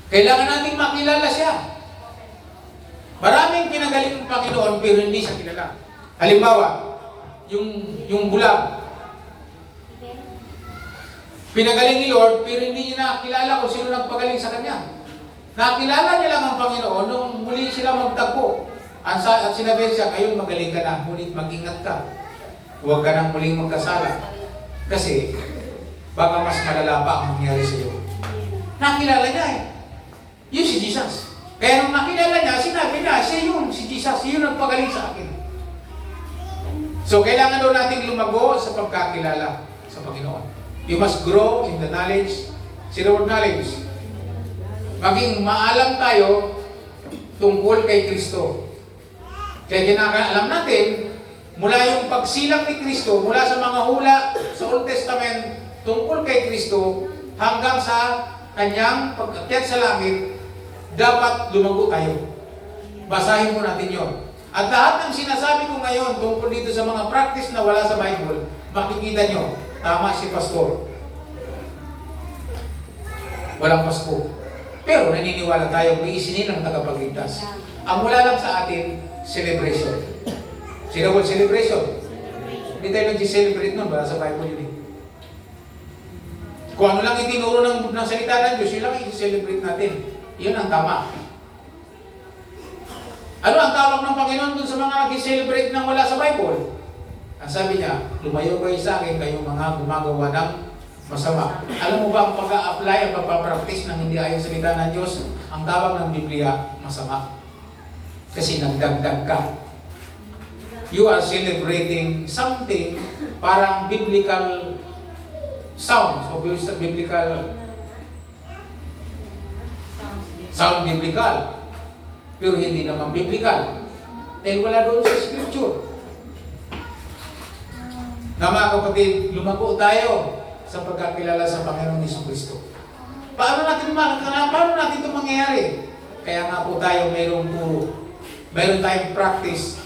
Kailangan natin makilala siya. Maraming pinagaling ng Panginoon pero hindi siya kilala. Halimbawa, yung bulag. Pinagaling ni Lord pero hindi niya nakilala kung sino nagpagaling sa kanya. Nakilala niya lang ang Panginoon nung muli sila magtagpo. At sinabi siya, ngayon magaling ka na, ngunit mag-ingat ka. Huwag ka nang muling magkasala. Kasi, baka mas malala pa ang mangyari sa iyo. Nakilala niya eh. Yun si Jesus. Kaya nung nakilala niya, sinabi niya, siya yun, si Jesus, yun ang pagaling sa akin. So, kailangan daw natin lumago sa pagkakilala sa Panginoon. You must grow in the knowledge, the word knowledge. Maging maalam tayo tungkol kay Kristo. Kaya alam natin, mula yung pagsilang ni Kristo, mula sa mga hula sa Old Testament tungkol kay Kristo, hanggang sa kanyang pag-akyat sa langit, dapat lumago tayo. Basahin mo natin yon. At lahat ng sinasabi ko ngayon tungkol dito sa mga practice na wala sa Bible, makikita nyo, tama si pastor. Walang Pasko. Pero naniniwala tayo may isinin ng tagapagligtas. Ang wala lang sa atin, celebration. Sino ba celebration? Hindi tayo nag-celebrate nun, wala sa Bible yun eh. Kung ano lang itinuro ng salita ng Diyos, yun lang i-celebrate natin. Yun ang tama. Ano ang tawag ng Panginoon dun sa mga nag-celebrate ng wala sa Bible? Ang sabi niya, lumayo kayo sa akin, kayong mga gumagawa ng masama. Alam mo ba ang pag-a-apply, ang pagpapractice ng hindi ayon sa salita ng Diyos? Ang tawag ng Biblia, masama. Kasi nagdagdag ka. You are celebrating something parang biblical sounds o biblical sound biblical. Pero hindi naman biblical. Dahil wala doon sa scripture. Na mga kapatid, lumago tayo sa pagkakilala sa Panginoong Jesucristo. Paano natin ito mangyayari? Kaya nga po tayo mayroong turo. Mayroon tayong practice.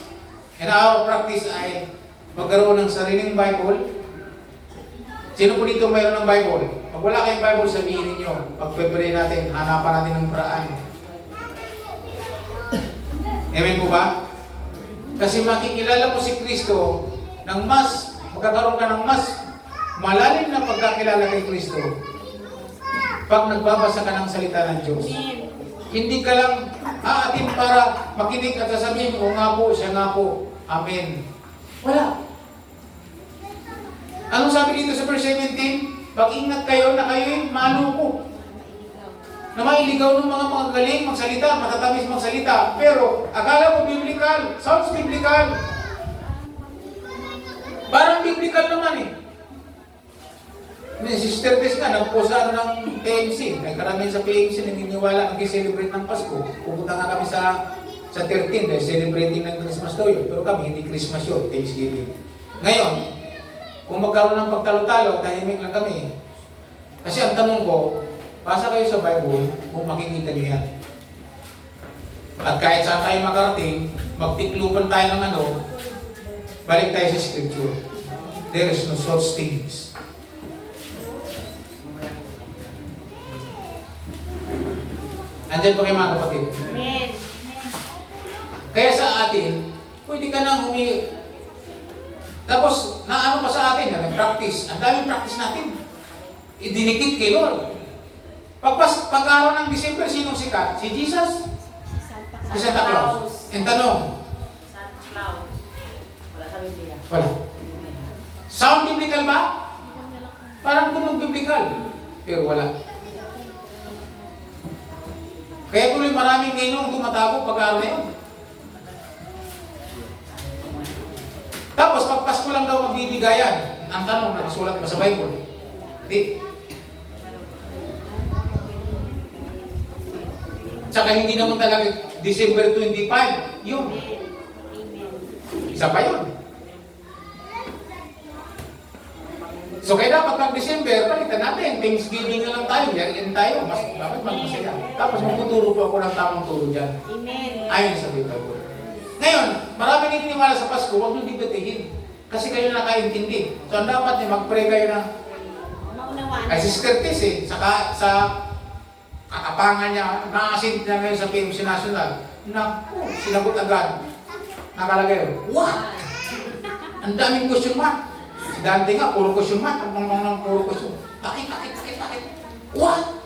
And our practice ay magkaroon ng sariling Bible. Sino po dito mayroon ng Bible? Pag wala kayong Bible, sabihin ninyo. Pag-prepare natin, hanapan natin ng paraan. Amen po ba? Kasi makikilala mo si Kristo ng magkakaroon ka ng mas malalim na pagkakilala kay Kristo pag nagbabasa ka ng salita ng Diyos. Hindi ka lang aatin para makinig at sasabihin, o nga po, siya nga po. Amen. Wala. Anong sabi dito sa verse 17? Pag-ingat kayo na kayo'y maloko. Na mailigaw ng mga galing magsalita, matatamis magsalita. Pero, akala mo biblical. Sounds biblical. Parang biblical naman eh. Si Sister Tess nga, nag-post ng PMC. May karamihan sa PMC naniniwala nag-celebrate ng Pasko. Pupunta nga kami sa 13 dahil celebrating ng Christmas daw yun. Pero kami, hindi Christmas yun, Thanksgiving. Ngayon, kung magkaroon ng pagtalo-talo, tahimik lang kami. Kasi ang tanong ko, basa kayo sa Bible kung makikita niyo yan. At kahit saan tayo makarating, magtiklupan tayo ng balik tayo sa Scripture. There is no such things. Andyan po kayo mga kapatid. Kaya sa atin, pwede ka nang Tapos, naano pa sa atin, may practice. Ang daming practice natin. Idinikit kay Lord. Pag-araw ng December, sinong sikat? Si Jesus? Si Santa Claus. Ang tanong? Santa Claus. Wala sa Biblia. Wala. Sound biblical ba? Parang tunog biblical. Pero wala. Kaya tuloy maraming ngayon tumatago pag-araw na yun. Tapos, pag Pasko lang daw magbibigayan. Ang tanong, nakasulat ba sa Bible? Hindi. Tsaka hindi naman talaga December 25. Yun. Isa pa yun. So, kaya dapat pag December, palitan natin. Thanksgiving na lang tayo. Yan tayo. Mas, dapat magmasaya. Tapos, magtuturo po ako ng tamang turo dyan. Amen. Ayon sa Bible. Ngayon, marami naniniwala sa Pasko, huwag nyo digdatigin. Kasi kayo nakaintindi. So, ang dapat niya, mag-pray kayo na, Maunawaan. ay si Curtis sa katapangan niya, nakasin niya ngayon sa PMC National. Naku, sinagot agad. Nakalagay, what? Ang daming question mark. Si Dante nga, puro question mark. Ang puro question. Bakit? What?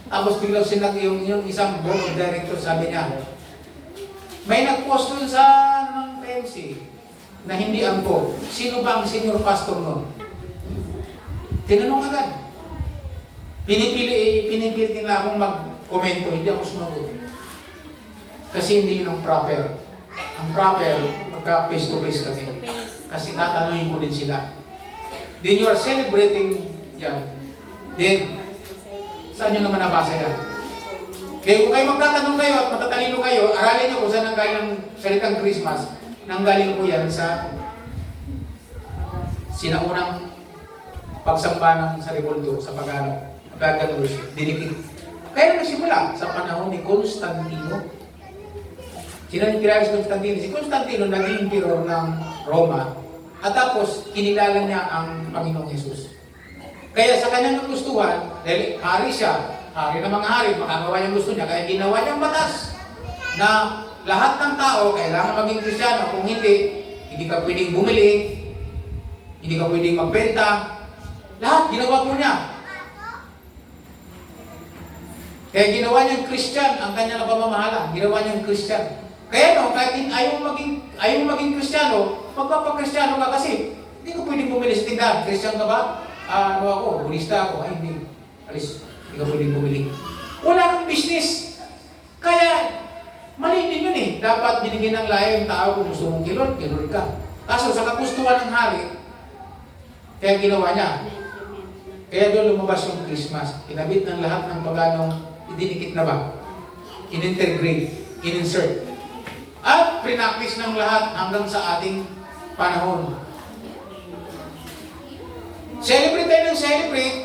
Tapos biglang sinag yung isang board of director, sabi niya, may nag-post dun sa ng PMC na hindi angko. Sino ba ang senior pastor nun? Tinanong agad. Pinipilit nila akong mag-komento, hindi ako sumagot. Kasi hindi yun ang proper. Ang proper, magka face-to-face kami. Kasi tatanungin ko din sila. Then you are celebrating yan. Then, saan nyo naman nabasa yan? Kaya kung kayo magtatanong kayo at matatalino kayo, aralin nyo kung saan nanggaling ang salitang Christmas. Nanggaling po yan sa sinaunang pagsamba ng Saribulto sa Pagan worship. Dinikit. Kaya nagsimula sa panahon ni Constantino. Sino yung kilala si Constantino? Si Constantino naging emperor ng Roma at tapos kinilala niya ang Panginoong Hesus. Kaya sa kanyang gustuhan, dahil hari siya, hari ng mga hari, makagawa niyang gusto niya, kaya ginawa niyang batas na lahat ng tao kailangan maging Kristiyano. Kung hindi ka pwedeng bumili, hindi ka pwedeng magbenta. Lahat ginawa po niya. Kaya ginawa niyang Christian ang kanyang pamamahala. Ginawa niyang Christian. Kaya no, kahit ayaw maging Kristiyano, magpapakristyano ka kasi hindi ko pwedeng bumili sa tindahan. Christian ka ba? Ano ako? Budista ako. Ay, hindi. Alis. Hindi ka pwedeng bumili. Wala kang business. Kaya, mali din yun eh. Dapat binigyan ng layo yung tao kung gusto mong kilod ka. Kaso sa kagustuhan ng hari, kaya ginawa niya. Kaya doon lumabas yung Christmas. Kinabit ng lahat ng paganong idinikit na ba? In-integrate, in-insert. At prinaktis ng lahat hanggang sa ating panahon. Celebrate tayo ng celebrate.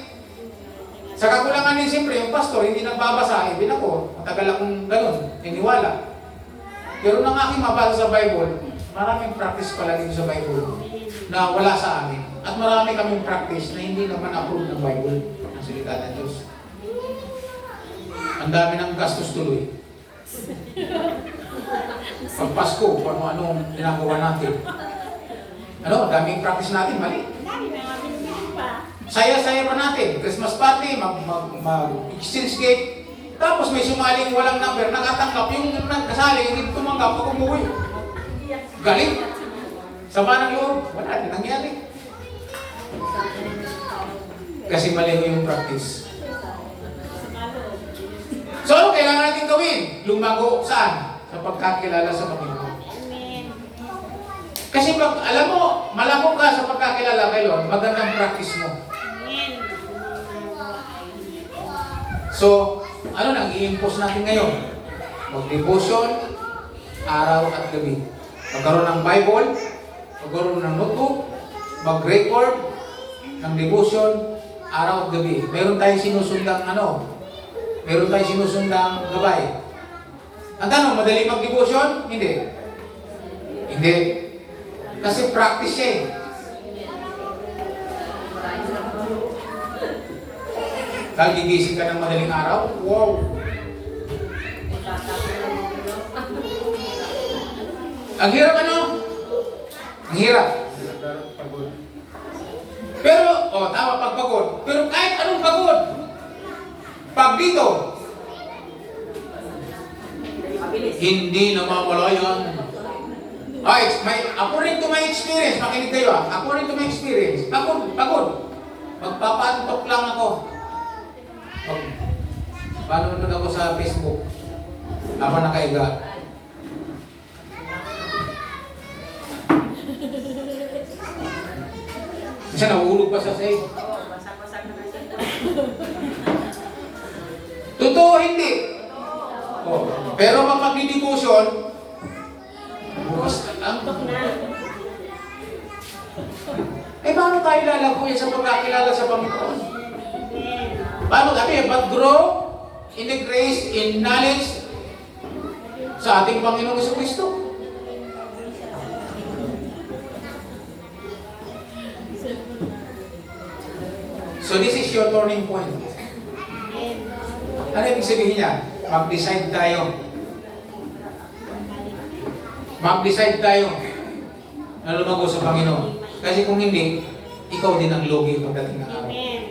Sa kakulangan din siyempre, yung pastor hindi nagbabasa. Ibin ako, matagal akong ganun, niniwala. Pero nang aking mabasa sa Bible, maraming practice pala dito sa Bible na wala sa amin. At marami kaming practice na hindi naman approve ng Bible, ang salita ng Diyos. Ang dami ng gastos tuloy. Pag Pasko, kung ano-ano ginagawa natin. Daming practice natin, mali. Saya-saya pa natin. Christmas party, mag-exchange cake. Tapos may sumaling walang number, nakatanggap. Yung nagkasali, hindi tumanggap, pag umuwi. Galing. Sama ng loob, wala din nangyari. Kasi mali yung practice. So, ano kailangan natin gawin? Lumago saan? Sa pagkakilala sa Panginoon. Kasi pag, alam mo, malamog ka sa pagkakilala kay Lord, magandang practice mo. So, ano nang i-impose natin ngayon? Mag-devotion, araw at gabi. Magkaroon ng Bible, magkaroon ng notebook, mag-record ng devotion, araw at gabi. Meron tayong sinusundang meron tayong sinusundang gabay. Ang tanong, madali mag-devotion? Hindi. Hindi. Kasi practice siya eh. Dahil gigising ka ng madaling araw, wow! Ang hirap Ang hirap. Pero, tama, pagpagod. Pero kahit anong pagod, pag dito, Mabilis. hindi namamalayan. According to my experience, makinig kayo according to my experience, pagod. Magpapantok lang ako. Panonood ako sa Facebook. Habang nakaiga. Kasi nahulog pa sa save. Oo, basag-basag na kasi. Totoo, hindi. Pero pag magdi-devotion, bukas ka lang. Tok na. Paano tayo lalago sa pagkakilala sa Panginoon? Amen. Paano sabi? But grow in the grace, in knowledge sa ating Panginoong Jesucristo. So this is your turning point. Amen. Ano ibig sabihin niya? Mag-decide tayo. Mag-decide tayo na lumago sa Panginoon. Kasi kung hindi, ikaw din ang logi pagdating ng araw. Amen.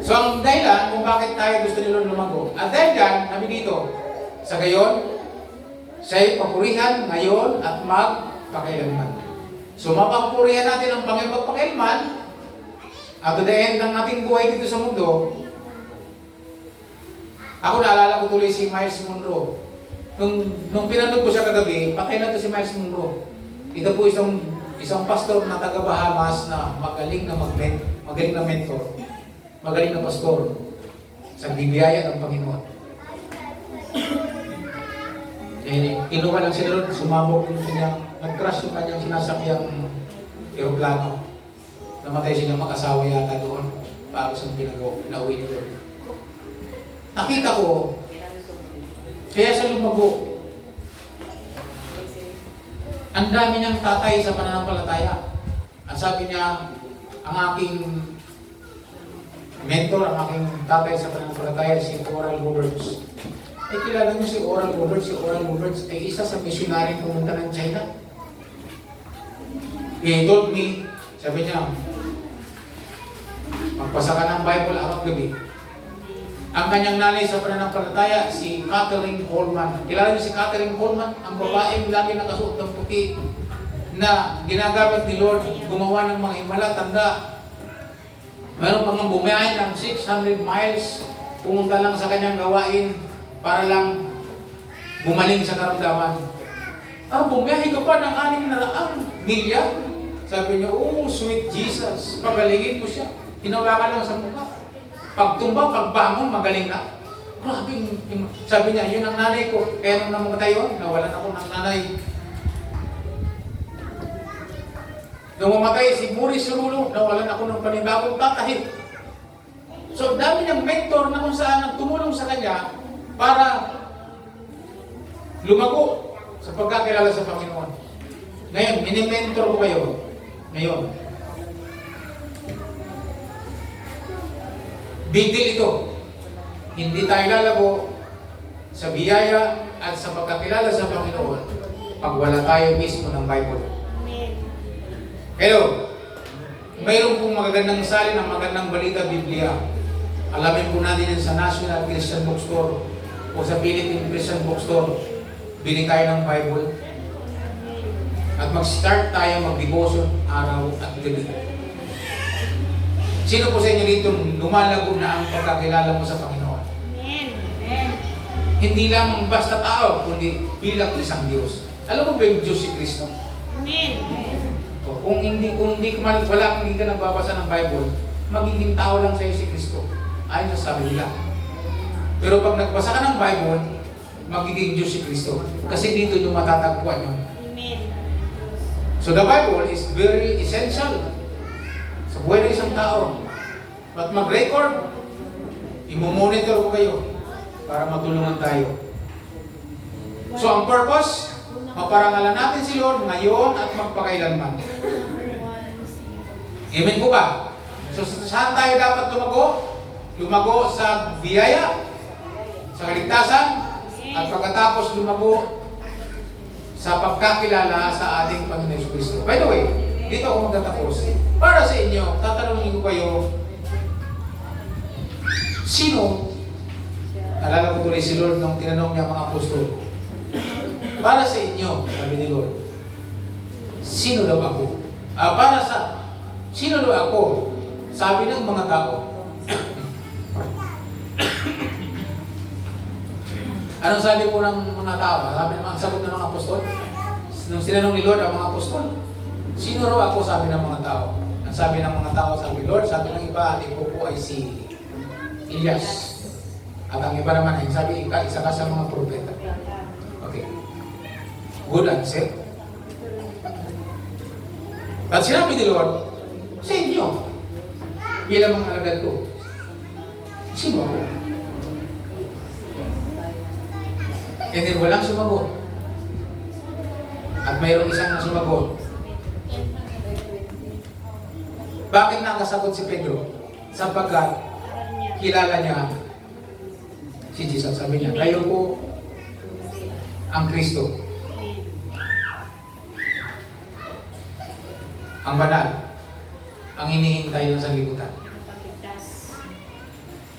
So ang dahilan kung bakit tayo gusto nila lumago, at dahil dyan, sabi dito, sa gayon, siya'y papurihan ngayon at magpakailanman. So mapapurihan natin ang Panginoon magpakailanman, at to the end ng ating buhay dito sa mundo. Ako naalala ko tuloy si Miles Monroe. Nung pinanood ko siya kagabi, patay na to si Miles Monroe. Ito po isang pastor na taga Bahamas na magaling na mentor. Magaling na pastor sa bibiyaya ng Panginoon. Inuha lang sila doon, sumabog yung kanyang, nag-crash yung kanyang sinasakyang aeroplano. Namatay silang mag-asawa yata doon bago sa pinauwi nila. Nakita ko, kaya sa lumago, ang dami niyang tatay sa pananampalataya. At sabi niya, ang aking mentor, ang aking tatay sa pananampalataya, si Oral Roberts. Kilala niyo si Oral Roberts. Si Oral Roberts ay isa sa missionary pumunta ng China. He told me, sabi niya, magpasa ka ng Bible araw-gabi. Ang kanyang nanay sa pananampalataya, si Catherine Coleman. Kilala niyo si Catherine Coleman? Ang babaeng lagi nakasuot ng puti na ginagamit ni Lord gumawa ng mga himala, tanda. Meron pang bumiyahin ng 600 miles, pumunta lang sa kanyang gawain para lang bumaling sa karamdaman. Bumiyahin ka pa ng 600 milya? Sabi niya, oh, sweet Jesus, pagalingin mo siya. Hinawakan lang sa mukha. Pagtumba, pagbangon, magaling na. Grabe, sabi niya, yun ang nanay ko. Kaya nung namatay yun, nawalan ako ng nanay. Nung mamatay si Maurice Rulo, nawalan ako ng panibagong tatahid. So, dami niyang mentor na kung saan nagtumulong sa kanya para lumago sa pagkakilala sa Panginoon. Ngayon, mini-mentor ko kayo. Ngayon. Big deal ito. Hindi tayo lalago sa biyaya at sa pagkakilala sa Panginoon pag wala tayo mismo ng Bible. Amen. Hello. Mayroon pong magagandang salin ng magandang balita Biblia. Alamin po natin yan sa National Christian Bookstore o sa Philippine Christian Bookstore. Bili tayo ng Bible. At mag-start tayo mag-devotion araw at gabi. Sino po sa inyo dito lumalago na ang pagkakilala mo sa Panginoon? Amen. Amen. Hindi lang basta tao, kundi bilang isang Diyos. Alam mo ba yung Diyos si Kristo? Amen. Kung hindi ka nagbabasa ng Bible, magiging tao lang sa'yo si Kristo. Ayon sa sabi nila. Pero pag nagbasa ka ng Bible, magiging Diyos si Kristo. Kasi dito yung matatagpuan yun. Amen. So the Bible is very essential sa buhay ng isang tao. At mag-record, i-monitor ko kayo para matulungan tayo. So ang purpose, maparangalan natin si Lord ngayon at magpakailanman. Amen po ba? So saan tayo dapat lumago? Lumago sa biyaya, sa kaligtasan, at pagkatapos lumago sa pagkakilala sa ating Panginoon Kristo. By the way, dito ako magtatapos. Para sa inyo, tatanungin ko kayo, sino, alala ko tuloy si Lord nung tinanong niya mga apostol, para sa inyo, sabi ni Lord, sino daw ako? Sino daw ako? Sabi ng mga tao. Anong sabi po ng mga tao? Sabi ng mga sagot ng mga apostol? Nung sinanong ni Lord ang mga apostol, sino raw ako? Sabi ng mga tao. Ang sabi ng mga tao, sabi, Lord, sabi ng iba, ikaw po ay si Elias. At ang iba naman ay sabi, isa ka sa mga propeta. Okay. Good answer. At sinabi ni Lord, sa inyo, bilang mga alagad ko, sino ako? And then walang sumagot. At mayroong isang na sumagot. Bakit nakasagot si Pedro? Sapagkat kilala niya si Jesus. Sabi niya, kayo po ang Kristo. Ang banal. Ang hinihintay ng sanlibutan.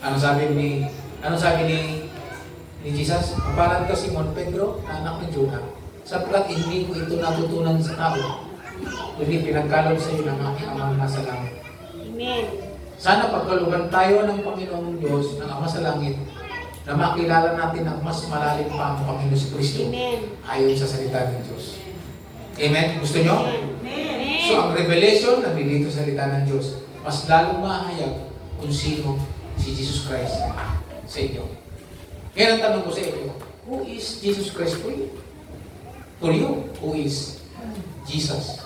Ano sabi ni Jesus? Mapalad ka, Simon Pedro, anak ni Jonah, sapagkat hindi ko ito natutunan sa tao, kundi pinagkaloob sa iyo ng aking Amang nasa langit. Amen. Sana pagkaluban tayo ng Panginoong Diyos, ng Ama sa langit, na makilala natin ang mas malalim pa ang Panginoon si Kristo ayon sa salita ng Diyos. Amen? Gusto nyo? Amen. So, ang revelation na dito sa salita ng Diyos, mas lalong mahayag kung sino si Jesus Christ sa inyo. Kaya ang tanong ko sa inyo, who is Jesus Christ for you? For you, who is Jesus?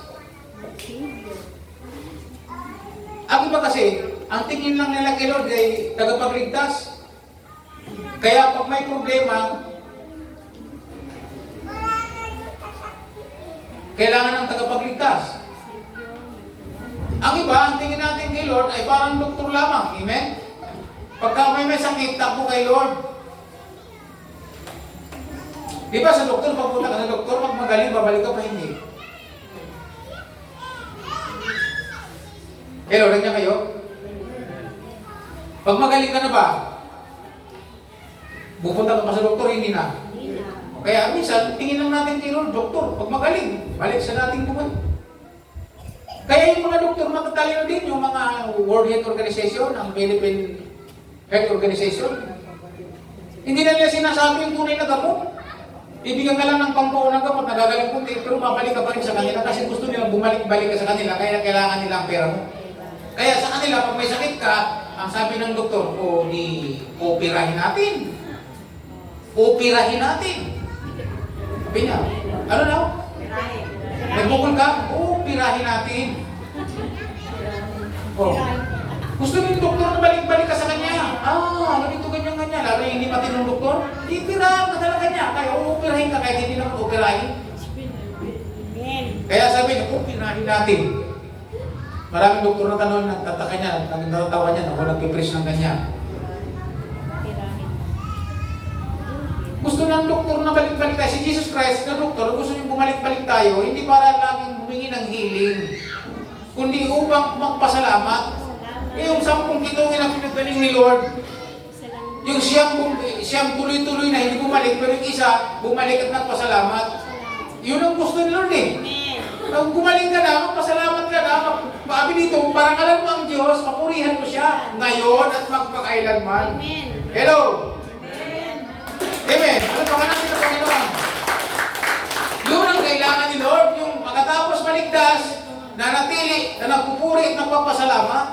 Ang iba kasi, ang tingin lang nila kay Lord ay tagapagligtas. Kaya pag may problema, kailangan ng tagapagligtas. Ang iba, ang tingin natin kay Lord ay parang doktor lamang. Amen? Pagka may sakit, takbo kay Lord. Di ba sa doktor, pagpunta ka sa doktor, pag magaling, babalik ka pa hindi. Hello, rin niya kayo? Pag magaling ka na ba, pupunta ka pa sa doktor, hindi na. Kaya minsan, tingin lang natin kay Lord, doktor, pag magaling, balik sa dating buhay. Kaya yung mga doktor, matatalino din, yung mga World Health Organization, ang Philippine Health Organization, hindi na nila sinasabi yung tunay na gamot. Ibigyan ka lang ng pampaunang gamot, nagagaling punti, pero mabalik ka pa rin sa kanila kasi gusto nila bumalik-balik ka sa kanila, kaya kailangan nila ang pera mo. Kaya sa kanila, pag may sakit ka, ang sabi ng doktor, operahin natin. Operahin natin. Sabi niya, ano daw? Nagbukol ka? Operahin natin. Gusto ng doktor na balik-balik ka sa kanya. Ganito ganyan-ganyan. Lalo yung hindi matinong doktor, ipirahan ka talaga niya. Kaya uupirahin ka kahit hindi naman upirahin. Kaya sabi niya, upirahin natin. Maraming doktor na tanong, nagtataka niya, nagtatawa niya, ako nagpipreach ng ganyan. Gusto ng doktor na balik-balik tayo. Si Jesus Christ na doktor, gusto niyo bumalik-balik tayo, hindi para laging humingi ng healing, kundi upang magpasalamat. Yung 10 kitungin na pinagaling ni Lord, yung siyang tuloy-tuloy na hindi bumalik, pero yung isa, bumalik at nagpasalamat. Yun ang gusto ni Lord eh. Kung gumaling ka na, magpasalamat ka na, maabi dito, parang alam mo ang Diyos, papurihan mo siya ngayon at magpakailanman. Hello? Amen. Ano pa ka natin ng Panginoon? Yun ang kailangan ni Lord, yung pagkatapos maligtas, nanatili, na nagpupuri at nagpapasalamat.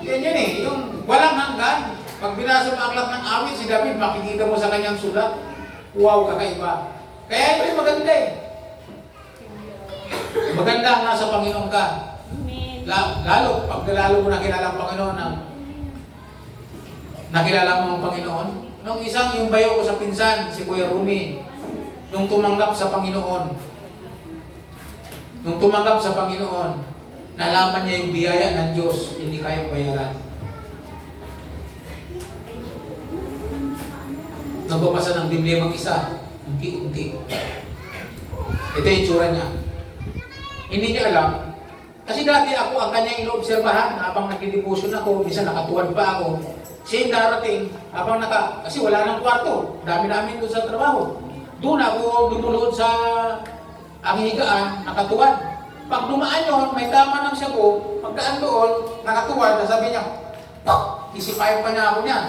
Yan yun eh, yung walang hanggan. Pag binasa mo ang aklat ng awit, si David, makikita mo sa kanyang sulat, wow, kakaiba. Kaya ito yung maganda eh. Maganda ang nasa Panginoon ka. Lalo, pag lalo mo nakilala ang Panginoon, nakilala mo ang Panginoon. Nung isang yung bayo ko sa pinsan, si Kuya Rumi, nung tumanggap sa Panginoon, nalaman niya yung biyaya ng Diyos, hindi kayang bayaran. Nagbabasa ng Biblia mag-isa, unti-unti. Ito yung itsura niya. Hindi niya alam. Kasi dati ako ang kanyang inoobserbahan habang nagdidibusyon ako, minsan nakatuwad pa ako. Siya yung darating, kasi wala nang kwarto. Dami namin doon sa trabaho. Doon ako dumulod sa aking higaan, nakatuwad. Pag dumaan yun, may tama ng siya ko, pagkaan doon, nakatuwad, sabi niya, "Pak!" Isipayan pa niya ako niyan.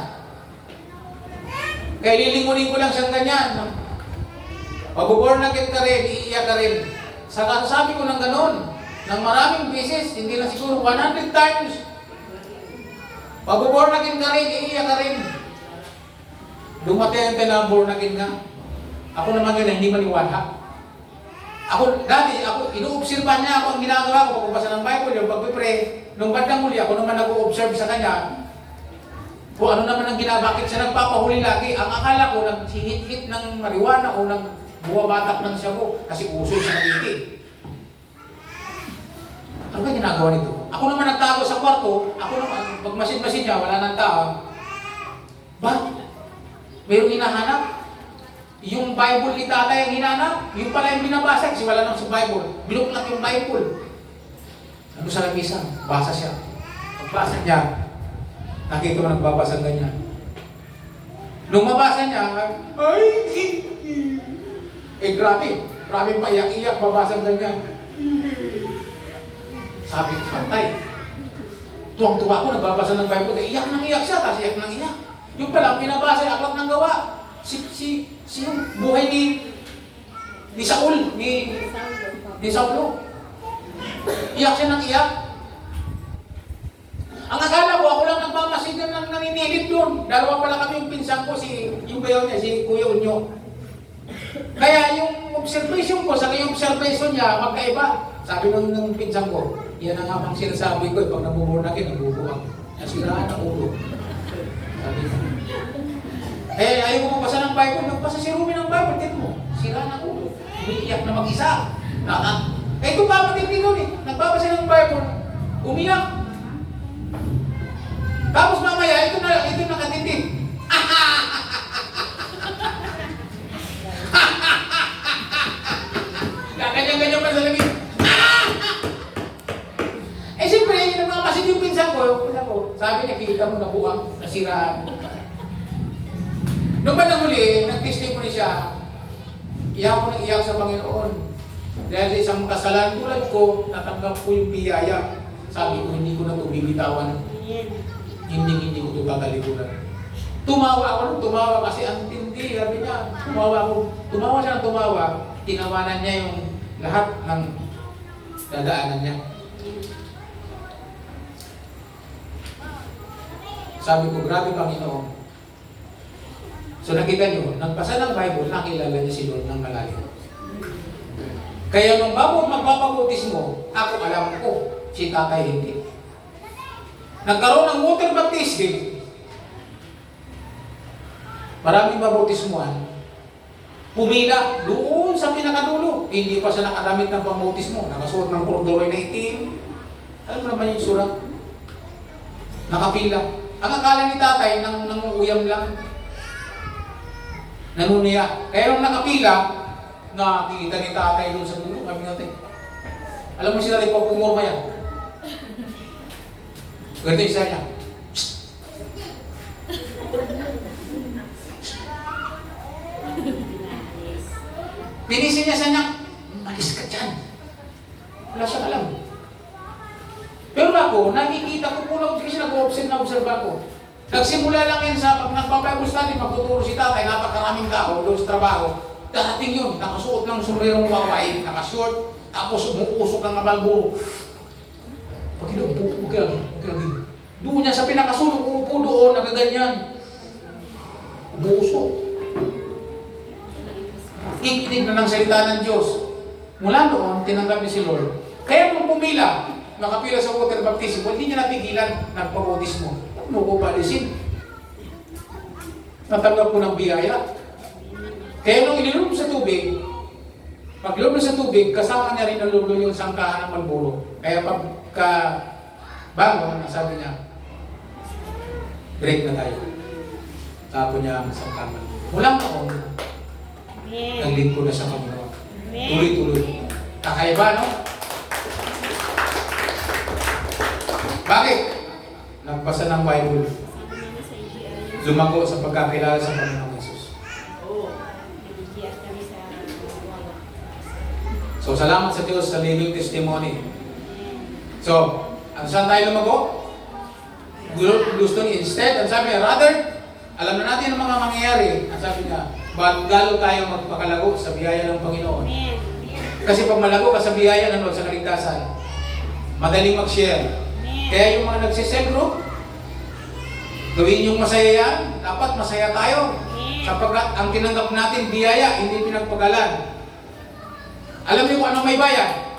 Kaya lilingunin ko lang siyang ganyan. Pag-born again ka rin, iiyak ka rin. Saka sabi ko ng ganon, ng maraming beses, hindi lang siguro 100 times. Pag-born again ka rin, iiyak ka rin. Dumating ang born again ka. Ako naman yun, hindi maniwala. Dati, ino-observe niya ako ang ginagawa ko, pagbasa ng Bible, yung pag-pray. Nung bandang huli, ako naman nag-o-observe sa kanya, kung ano naman ang bakit siya nagpapahuli lagi. Ang akala ko, naghihit-hit ng marijuana o ng buwabatak ng sabo, kasi uso sa nagiging. Ano ba ginagawa nito? Ako naman nagtago sa kwarto, ako naman, pag masid-masid niya, wala nang tao. Ba? Mayroong hinahanap? Yung Bible ni tatay ang hinanap, yung pala yung binabasa, kasi wala naman sa Bible. Binuklat yung Bible. Ano sa lamisa? Basa siya. Pagbasa niya, nakita ko nagbabasa ganyan. Nung mabasa niya, grabe paiyak-iyak, babasa ganyan. Sabi ko, pantay. Tuwang-tuwa ako, nagbabasa ng Bible, iyak nang iyak siya, tapos iyak nang iyak. Yung pala, pinabasa, aklat ng gawa. Yung buhay ni Saul, ni Saulo. Iyak siya ng iyak. Ang akala ko, ako lang nagmamasigan ng naninilip doon. Dalawa pala kami yung pinsan ko, yung bayaw niya, si Kuya Unyo. Kaya yung observation ko, sa yung observation niya, magkaiba. Sabi ng pinsan ko, yan ang amang sinasabi ko, pag nabubunakin, nabubuwang. Nasiraan ang ulo. Sabi ko. Ayaw mo magbasa ng Bible, nagbasa si Rumi ng Bible, tignan mo, sira ng ulo. Umiiyak na mag-isa. Ito pa matindi nun eh, nagbabasa ng Bible, umiyak. Tapos mamaya, ito nakatindi. Ganyan-ganyan pa sa lamig. Siyempre, nagmamasid yung pinsan ko, sabi niya, kita mo nabuwang, nasiraan. Noong ba na muli, nag-testimony siya, iyak ko nang iyak sa Panginoon. Dahil sa isang kasalanan tulad ko, natanggap ko yung biyaya. Sabi ko, hindi ko na ito bibitawan. Hindi ko ito kakalikuran. Tumawa kasi ang tindi. Sabi niya, tumawa siya ng tumawa. Tinawanan niya yung lahat ng dadaanan niya. Sabi ko, grabe Panginoon. So nakita nyo, nagbasa ng Bible, nakilala niya si Lord ng malalim. Kaya nung magpapabutis mo, ako alam ko, si tatay hindi. Nagkaroon ng water baptism, maraming babautismuhan, pumila doon sa pinakadulo. Hindi pa siya nakadamit ng pambautismo, nakasuot ng corduroy na itim. Alam mo naman yung surat? Nakapila. Ang akala ni tatay, nangunguyam lang. Nanuniya. Kaya nung nakapila, nakikita ni tatay doon sa dulo, kami natin. Alam mo si tatay, pag pumurma yan. Ganito isa niya. Pinisin niya sa niya, malis ka dyan. Wala siyang alam. Pero ako, nakikita ko po kasi nag-observe ako. Nagsimula lang yan sa pag nagpa-Bible study, magtuturo si tatay, napakaraming tao doon sa trabaho. Darating yun, nakasuot ng sombrerong wawain, nakashort, tapos umuusok ng Marlboro. Pag inuupo ka lang, doon niya sa pinakasulong, uupo doon, nagaganyan. Umuusok. Ikinig na ng salita ng Diyos. Mula noon, tinanggap niya si Lord. Kaya nung pumila, nakapila sa water baptism, hindi niya napigilan, nagpabautismo. Ano ko palisin? Natanggap ko ng biyaya. Kaya nung ilinom sa tubig, pag loob sa tubig, kasama niya rin nalulo yung sangkahan ng Marlboro. Kaya pagka bangon, sabi niya, break na tayo. Tapo niya ang sangkahan. Mula noon, naglingkod na sa Panginoon. Tuloy-tuloy. Kakaiba, no? Bakit? Nagbasa ng Bible. Lumago sa pagkakilala sa Panginoong Yesus. So, salamat sa Diyos sa living testimony. So, saan tayo lumago? Gusto niya, instead, ang sabi niya, rather, alam na natin ang mga mangyayari. Ang sabi niya, lalo tayo magpakalago sa biyaya ng Panginoon. Kasi pag malago ka sa biyaya ng Lord, sa kaligtasan, madaling mag-share. Kaya yung mga nagsisell group, gawin yung masaya yan, dapat masaya tayo. Sapagkat ang tinanggap natin biyaya, hindi pinagpagalan. Alam niyo kung ano may bayad?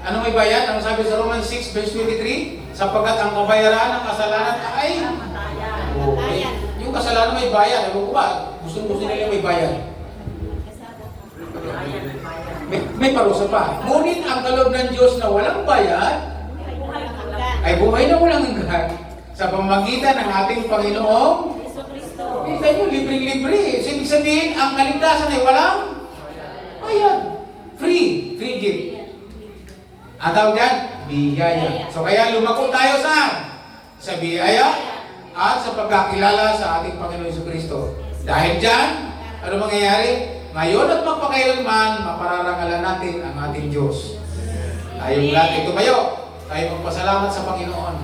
Ano may bayad? Ano sabi sa Romans 6 verse 23? Sapagkat ang kabayaran ng kasalanan ay yung kasalanan may bayad. Ewan ko ba? Gusto nila may bayad. May parusa pa. Ngunit ang kaloob ng Diyos na walang bayad ay buhay na walang hanggan sa pamamagitan ng ating Panginoong Kita nyo, libreng-libre. So, ibig sabihin, ang kaligtasan ay walang bayad. Free gift. Ang tawag dyan, biyaya. So kaya lumako tayo saan? Sa biyaya at sa pagkakilala sa ating Panginoon Jesucristo. Dahil dyan, ano mangyayari? Ngayon at magpakailanman, mapararangalan natin ang ating Diyos. Tayong lahat tumayo. Tayo magpasalamat sa Panginoon.